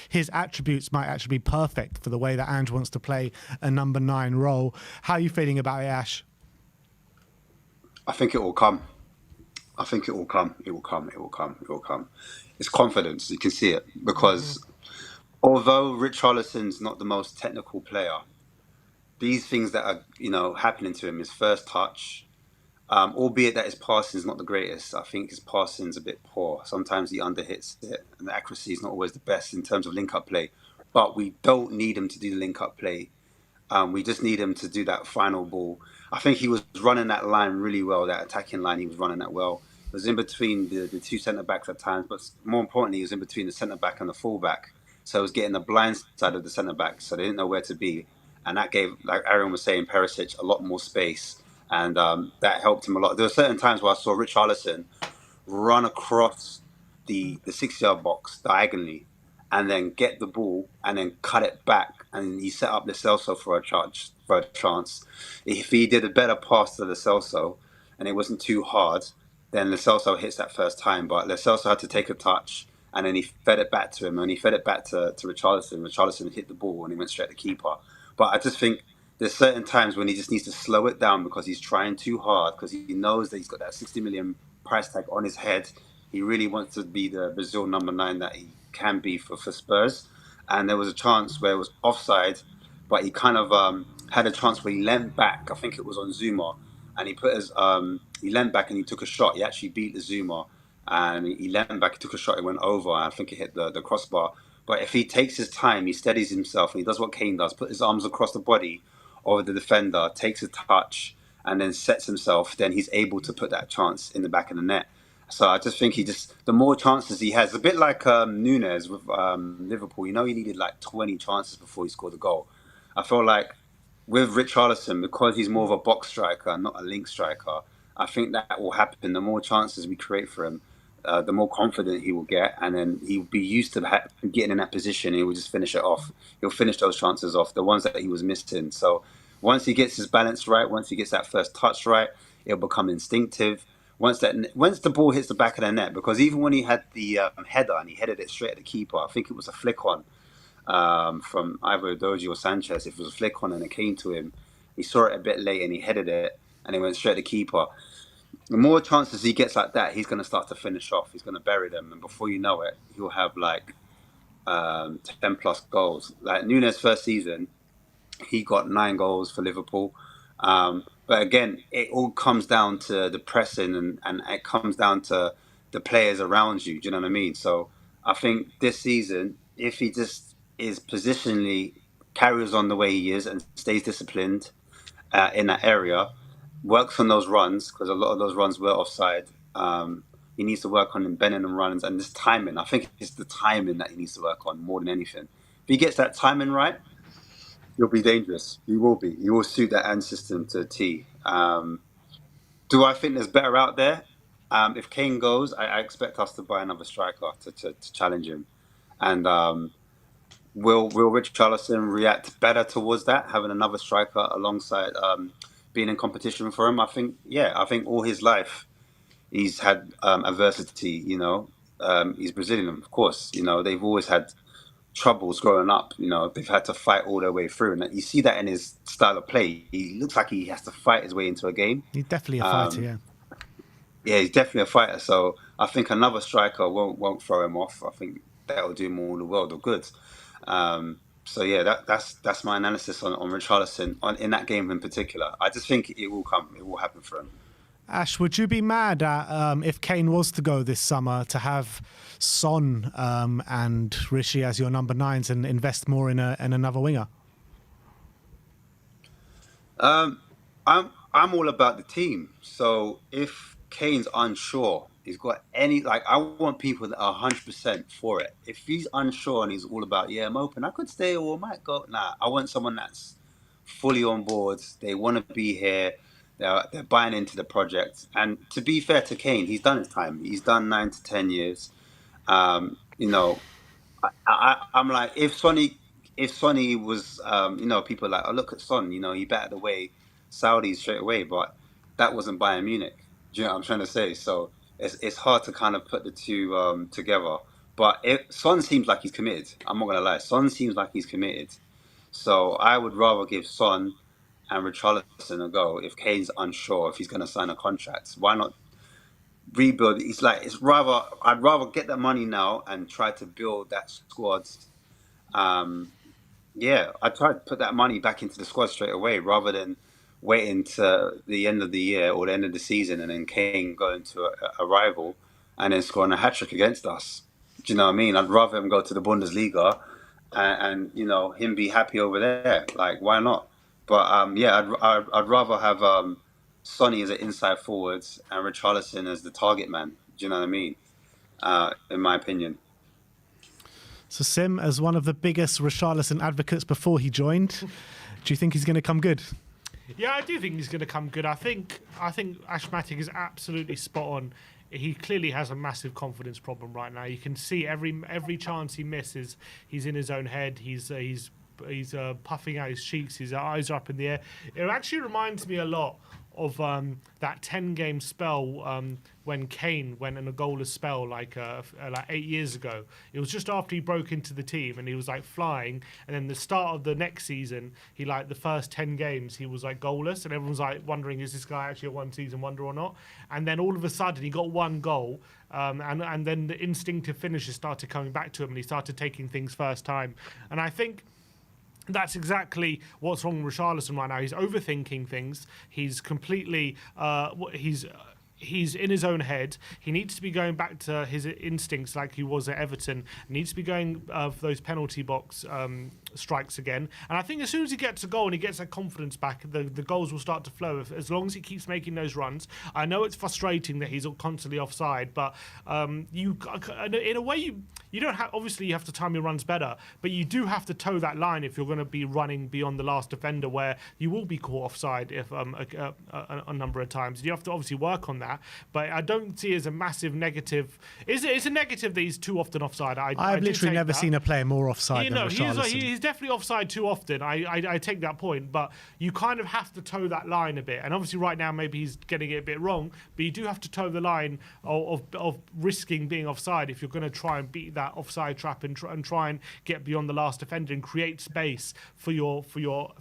his attributes might actually be perfect for the way that Ange wants to play a number 9 role. How are you feeling about it, Ash? I think it will come. I think it will come. It will come. It will come. It will come. It's confidence. You can see it because although Richarlison's not the most technical player, these things that are happening to him, his first touch, albeit that his passing is not the greatest. I think his passing is a bit poor. Sometimes he underhits it, and the accuracy is not always the best in terms of link-up play. But we don't need him to do the link-up play. We just need him to do that final ball. I think he was running that line really well, that attacking line. He was running that well. It was in between the two centre backs at times, but more importantly, he was in between the centre back and the full back. So it was getting the blind side of the centre back, so they didn't know where to be, and that gave, like Aaron was saying, Perisic a lot more space, and that helped him a lot. There were certain times where I saw Richarlison run across the 6 yard box diagonally and then get the ball and then cut it back, and he set up the Celso for a chance. If he did a better pass to the Celso and it wasn't too hard, then the Celso hits that first time. But the Celso had to take a touch and then he fed it back to him, and he fed it back to Richarlison. Richarlison hit the ball and he went straight to the keeper. But I just think there's certain times when he just needs to slow it down because he's trying too hard, because he knows that he's got that 60 million price tag on his head. He really wants to be the Brazil number 9 that he can be for Spurs. And there was a chance where it was offside, but he kind of had a chance where he leant back. I think it was on Zuma, and he leant back and he took a shot. He actually beat the Zuma, and he leant back, he took a shot, it went over, and I think it hit the crossbar. But if he takes his time, he steadies himself, and he does what Kane does, put his arms across the body of the defender, takes a touch, and then sets himself, then he's able to put that chance in the back of the net. So I just think the more chances he has, a bit like Nunes with Liverpool, he needed like 20 chances before he scored a goal. I feel like with Richarlison, because he's more of a box striker, not a link striker, I think that will happen. The more chances we create for him, the more confident he will get, and then he'll be used to getting in that position. He will just finish it off. He'll finish those chances off, the ones that he was missing. So once he gets his balance right, once he gets that first touch right, it'll become instinctive. Once the ball hits the back of the net, because even when he had the header and he headed it straight at the keeper, I think it was a flick on from either Doji or Sanchez. If it was a flick on and it came to him, he saw it a bit late and he headed it and he went straight to keeper. The more chances he gets like that, he's going to start to finish off. He's going to bury them, and before you know it, he'll have like 10 plus goals. Like Nunes' first season, he got 9 goals for Liverpool. But again, it all comes down to the pressing, and it comes down to the players around you. Do you know what I mean? So I think this season, if he just is positionally carries on the way he is and stays disciplined in that area, works on those runs, because a lot of those runs were offside. He needs to work on bending and runs and this timing. I think it's the timing that he needs to work on more than anything. If he gets that timing right, he'll be dangerous. He will be. He will suit that end system to a T. Do I think there's better out there? If Kane goes, I expect us to buy another striker to challenge him. And will Richarlison react better towards that, having another striker alongside being in competition for him? I think, yeah. I think all his life he's had adversity. He's Brazilian, of course. They've always had troubles growing up. They've had to fight all their way through, and you see that in his style of play. He looks like he has to fight his way into a game. He's definitely a fighter, yeah. Yeah, he's definitely a fighter. So I think another striker won't throw him off. I think that will do him all the world of good. So yeah, that's my analysis on Richarlison in that game in particular. I just think it will come. It will happen for him. Ash, would you be mad at if Kane was to go this summer to have Son and Richy as your number 9s and invest more in another winger? I'm all about the team. So if Kane's unsure, he's got I want people that are 100% for it. If he's unsure and he's all about, I'm open, I could stay or I might go. Nah, I want someone that's fully on board. They want to be here. They're buying into the project. And to be fair to Kane, he's done his time. He's done 9 to 10 years. I'm like, if Sonny was, people are like, oh, look at Son, he batted away Saudis straight away. But that wasn't Bayern Munich. Do you know what I'm trying to say? So it's hard to kind of put the two together. But Son seems like he's committed. I'm not gonna lie. Son seems like he's committed. So I would rather give Son and Richarlison a go if Kane's unsure if he's going to sign a contract. Why not rebuild? I'd rather get that money now and try to build that squad. Yeah, I'd try to put that money back into the squad straight away rather than waiting to the end of the year or the end of the season and then Kane going to a rival and then scoring a hat-trick against us. Do you know what I mean? I'd rather him go to the Bundesliga and you know, him be happy over there. Like, why not? But yeah, I'd rather have Sonny as an inside forward and Richarlison as the target man. Do you know what I mean? In my opinion. So Sim, as one of the biggest Richarlison advocates before he joined, do you think he's going to come good? Yeah, I do think he's going to come good. I think Ashmatic is absolutely spot on. He clearly has a massive confidence problem right now. You can see every chance he misses, he's in his own head. He's puffing out his cheeks. His eyes are up in the air. It actually reminds me a lot of that 10-game spell when Kane went in a goalless spell like 8 years ago. It was just after he broke into the team and he was like flying, and then the start of the next season, he like the first 10 games he was like goalless, and everyone's like wondering, is this guy actually a one-season wonder or not? And then all of a sudden he got one goal, and then the instinctive finishes started coming back to him, and he started taking things first time. And I think that's exactly what's wrong with Richarlison right now. He's overthinking things. He's completely he's in his own head. He needs to be going back to his instincts like he was at Everton. He needs to be going for those penalty box strikes again. And I think as soon as he gets a goal and he gets that confidence back, the goals will start to flow as long as he keeps making those runs. I know it's frustrating that he's constantly offside, but in a way you don't have, obviously you have to time your runs better, but you do have to toe that line if you're going to be running beyond the last defender, where you will be caught offside if a number of times. You have to obviously work on that, but I don't see it as a massive negative. It's a negative that he's too often offside. I've literally never seen a player more offside than Richarlison. He's definitely offside too often. I take that point, but you kind of have to toe that line a bit. And obviously right now maybe he's getting it a bit wrong, but you do have to toe the line of risking being offside if you're going to try and beat that offside trap and try and get beyond the last defender and create space for your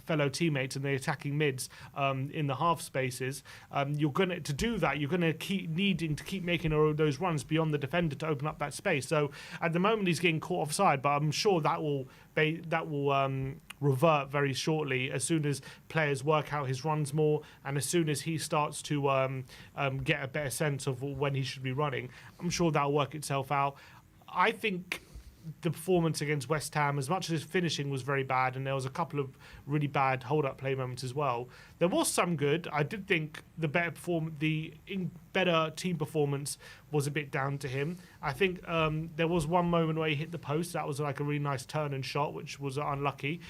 fellow teammates and the attacking mids in the half spaces. You're going to do that. You're going to keep needing to keep making those runs beyond the defender to open up that space. So at the moment he's getting caught offside, but I'm sure that will revert very shortly as soon as players work out his runs more, and as soon as he starts to get a better sense of when he should be running. I'm sure that'll work itself out. I think the performance against West Ham, as much as his finishing was very bad, and there was a couple of really bad hold-up play moments as well, there was some good. I did think the better team performance was a bit down to him. I think there was one moment where he hit the post. That was like a really nice turn and shot, which was unlucky.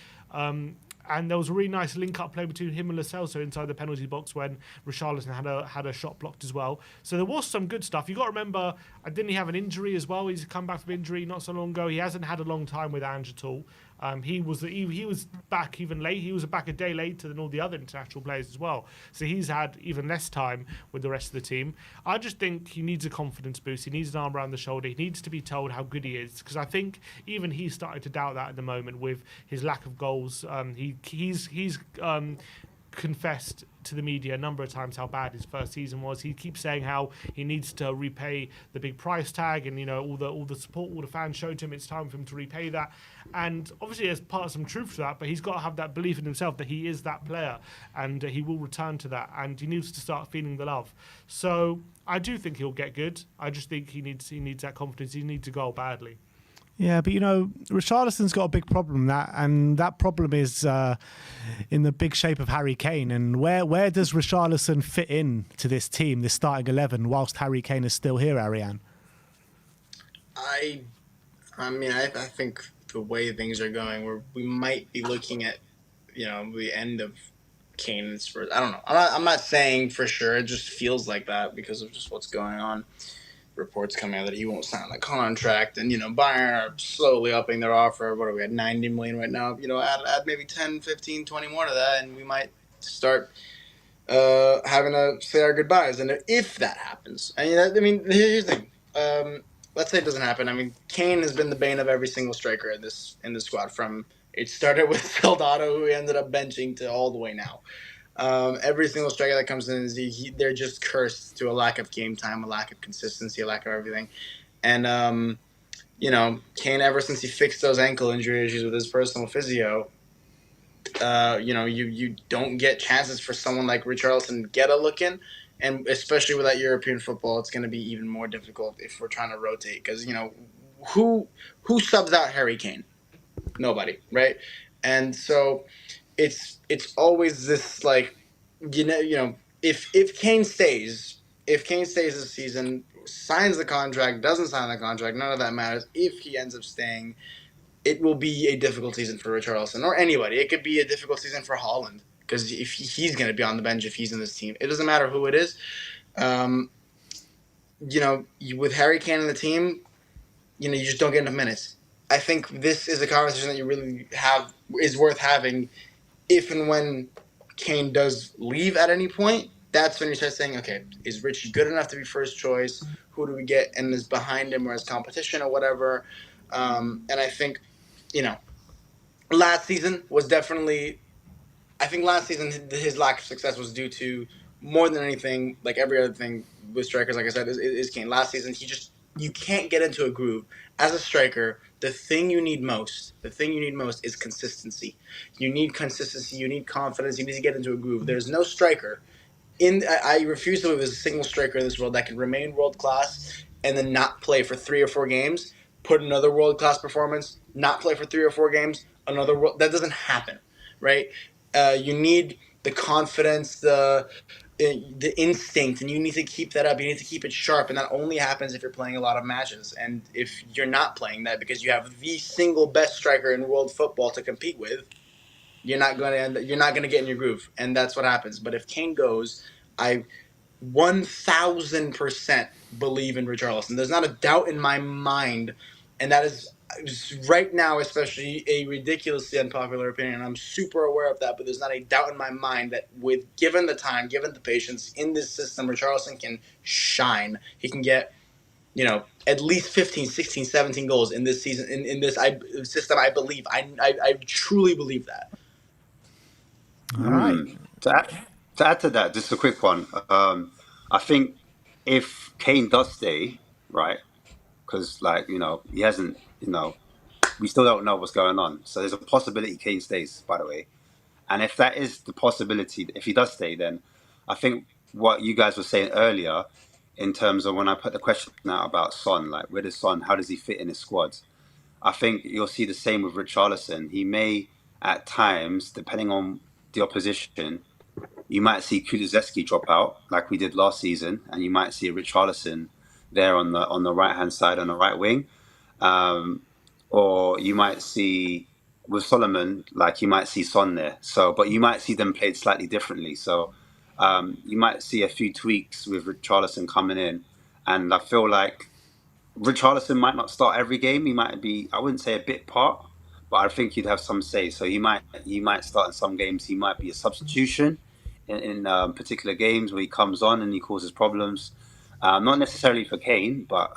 And there was a really nice link-up play between him and Celso inside the penalty box when Richarlison had a shot blocked as well. So there was some good stuff. You got to remember, didn't he have an injury as well? He's come back from injury not so long ago. He hasn't had a long time with Ange at all. He was back even late. He was back a day later than all the other international players as well. So he's had even less time with the rest of the team. I just think he needs a confidence boost. He needs an arm around the shoulder. He needs to be told how good he is, because I think even he's starting to doubt that at the moment with his lack of goals. He's confessed to the media a number of times how bad his first season was. He keeps saying how he needs to repay the big price tag, and all the support all the fans showed him. It's time for him to repay that, and obviously there's part of some truth to that. But he's got to have that belief in himself that he is that player, and he will return to that. And he needs to start feeling the love. So I do think he'll get good. I just think he needs that confidence. He needs a goal badly. Yeah, but Richarlison's got a big problem, and that problem is in the big shape of Harry Kane. And where does Richarlison fit in to this team, this starting 11, whilst Harry Kane is still here, Ariane? I think the way things are going, we might be looking at the end of Kane and Spurs. I don't know. I'm not saying for sure. It just feels like that because of just what's going on. Reports coming out that he won't sign the contract, and Bayern are slowly upping their offer. What are we at, 90 million right now? Add maybe 10, 15, 20 more to that, and we might start having to say our goodbyes. And if that happens, I mean, here's the thing. Let's say it doesn't happen. I mean, Kane has been the bane of every single striker in this squad. From it started with Soldado, who he ended up benching, to all the way now. Every single striker that comes in, they're just cursed to a lack of game time, a lack of consistency, a lack of everything. And Kane, ever since he fixed those ankle injury issues with his personal physio, you don't get chances for someone like Richarlison to get a look in, and especially with that European football, it's going to be even more difficult if we're trying to rotate, because who subs out Harry Kane? Nobody, right? And so it's always this, like, if Kane stays, this season, signs the contract, doesn't sign the contract, none of that matters. If he ends up staying, it will be a difficult season for Richarlison or anybody. It could be a difficult season for Haaland, because if he's going to be on the bench if he's in this team, it doesn't matter who it is. With Harry Kane in the team, you just don't get enough minutes. I think this is a conversation that you really is worth having if and when Kane does leave at any point. That's when you start saying, okay, is Richy good enough to be first choice? Who do we get and is behind him or as competition or whatever? And I think, last season was definitely, I think last season his lack of success was due to, more than anything, like every other thing with strikers, like I said, is Kane. Last season, you can't get into a groove. As a striker, the thing you need most is consistency. You need consistency, you need confidence, you need to get into a groove. There's no striker I refuse to believe there's a single striker in this world that can remain world class and then not play for 3 or 4 games, put another world class performance, not play for 3 or 4 games, that doesn't happen, right? You need the confidence, the instinct, and you need to keep that up. You need to keep it sharp, and that only happens if you're playing a lot of matches. And if you're not playing that because you have the single best striker in world football to compete with, you're not going to get in your groove, and that's what happens. But if Kane goes, I 1000% believe in Richarlison. There's not a doubt in my mind, and that is right now especially a ridiculously unpopular opinion. I'm super aware of that, but there's not a doubt in my mind that given the time, given the patience in this system, Richarlison can shine. He can get at least 15, 16, 17 goals in this season, in this system. I believe. I truly believe that. All right. To add to that, just a quick one. I think if Kane does stay, right, because he hasn't, we still don't know what's going on. So there's a possibility Kane stays, by the way. And if that is the possibility, if he does stay, then I think what you guys were saying earlier, in terms of when I put the question out about Son, like where does Son, how does he fit in his squad? I think you'll see the same with Richarlison. He may, at times, depending on the opposition, you might see Kulusevski drop out like we did last season, and you might see Richarlison there on the right hand side on the right wing, or you might see with Solomon, like you might see Son there. So, but you might see them played slightly differently. So you might see a few tweaks with Richarlison coming in, and I feel like Richarlison might not start every game. He might be, I wouldn't say a bit part, but I think he'd have some say. So he might start in some games. He might be a substitution in particular games where he comes on and he causes problems. Not necessarily for Kane, but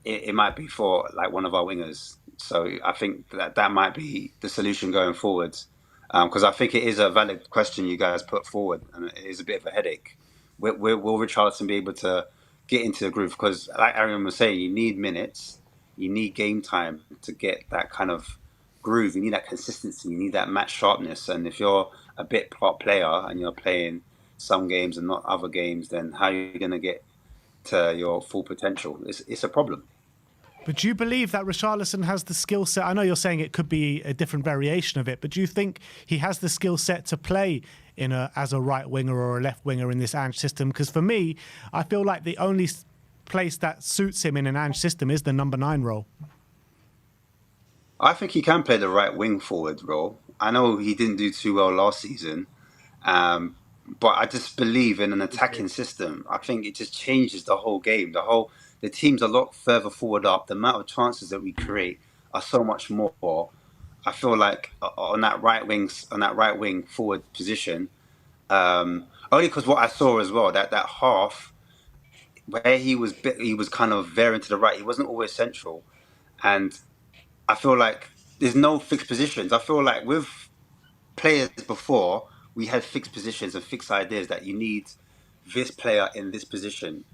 it might be for like one of our wingers. So I think that might be the solution going forwards. Because I think it is a valid question you guys put forward, and it is a bit of a headache. Will Richarlison be able to get into the groove? Because like Arian was saying, you need minutes, you need game time to get that kind of groove. You need that consistency, you need that match sharpness. And if you're a bit part player and you're playing some games and not other games, then how are you going to get to your full potential? It's a problem. But do you believe that Richarlison has the skill set? I know you're saying it could be a different variation of it, but do you think he has the skill set to play as a right winger or a left winger in this Ange system? Because for me, I feel like the only place that suits him in an Ange system is the number 9 role. I think he can play the right wing forward role. I know he didn't do too well last season, but I just believe in an attacking system. I think it just changes the whole game. The team's a lot further forward up. The amount of chances that we create are so much more. I feel like on that right wing forward position, Only because what I saw as well, that half where he was kind of veering to the right. He wasn't always central, and I feel like there's no fixed positions. I feel like with players before, we had fixed positions and fixed ideas that you need this player in this position.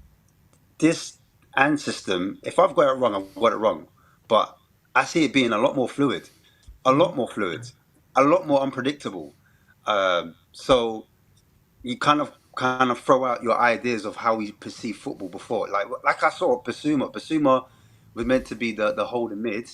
This and system, if I've got it wrong, I've got it wrong. But I see it being a lot more fluid, a lot more unpredictable. So you kind of throw out your ideas of how we perceive football before. Like I saw Basuma. Basuma was meant to be the holding mid.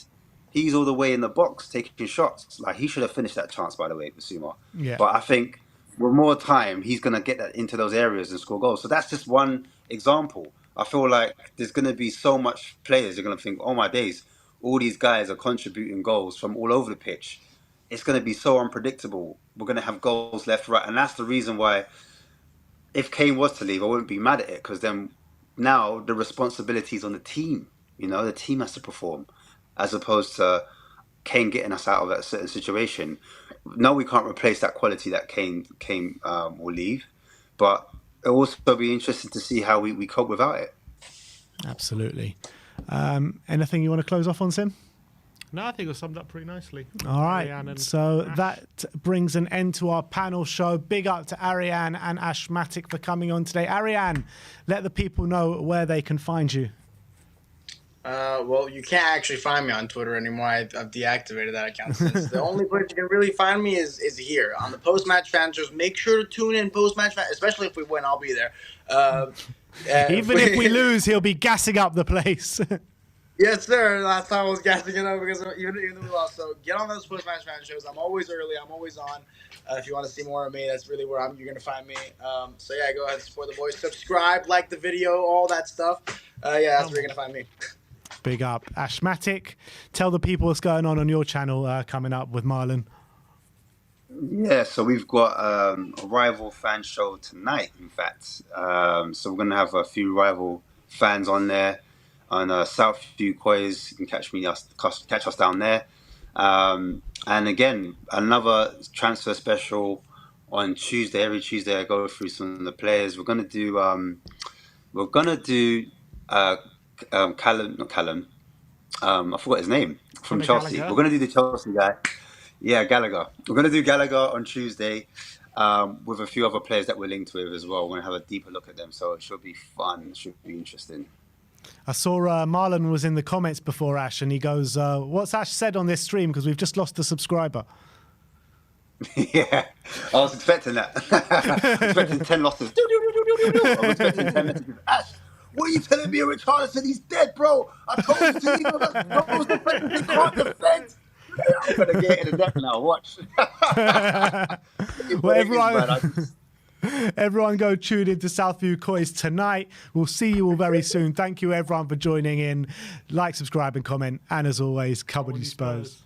He's all the way in the box taking shots. Like he should have finished that chance, by the way, Basuma. Yeah. But I think with more time, he's gonna get that into those areas and score goals. So that's just one example. I feel like there's gonna be so much players. You're gonna think, oh my days, all these guys are contributing goals from all over the pitch. It's gonna be so unpredictable. We're gonna have goals left, right, and that's the reason why if Kane was to leave, I wouldn't be mad at it because then now the responsibility is on the team. You know, the team has to perform as opposed to Kane getting us out of a certain situation. No, we can't replace that quality that Kane will leave, but it'll also be interesting to see how we cope without it. Absolutely. Anything you want to close off on, Sim? No, I think it was summed up pretty nicely. All right. Ariane So Ash. that brings an end to our panel show. Big up to Ariane and Ashmatic for coming on today. Ariane, let the people know where they can find you. Well, you can't actually find me on Twitter anymore. I've deactivated that account since. The only place you can really find me is here on the post-match fan shows. Make sure to tune in post-match fan, especially if we win. I'll be there. Even if we lose, he'll be gassing up the place. Yes, sir. Last time I was gassing it up because even though we lost. So get on those post-match fan shows. I'm always early. I'm always on. If you want to see more of me, that's really where you're going to find me. So yeah, go ahead and support the boys. Subscribe, like the video, all that stuff. Yeah, that's where you're going to find me. Big up. Ashmatic, tell the people what's going on your channel coming up with Marlon. Yeah, so we've got a rival fan show tonight, in fact. So we're going to have a few rival fans on there. On Southview Quays, you can catch us down there. And again, another transfer special on Tuesday. Every Tuesday, I go through some of the players. We're gonna do Callum, not Callum. I forgot his name from Chelsea. Gallagher. We're gonna do the Chelsea guy. Yeah, Gallagher. We're gonna do Gallagher on Tuesday. With a few other players that we're linked with as well. We're gonna have a deeper look at them, so it should be fun. It should be interesting. I saw Marlon was in the comments before Ash, and he goes, what's Ash said on this stream? Because we've just lost a subscriber. Yeah, I was expecting that. I was expecting 10 losses. I was expecting 10 messages. Ash, what are you telling me? Richarlison, he's dead, bro. I told you to leave him. Those defenders, they can't defend. I'm going to get in the deck now. Watch. Well, everyone go tune into Southview Quays tonight. We'll see you all very soon. Thank you, everyone, for joining in. Like, subscribe, and comment. And as always, come on, you Spurs.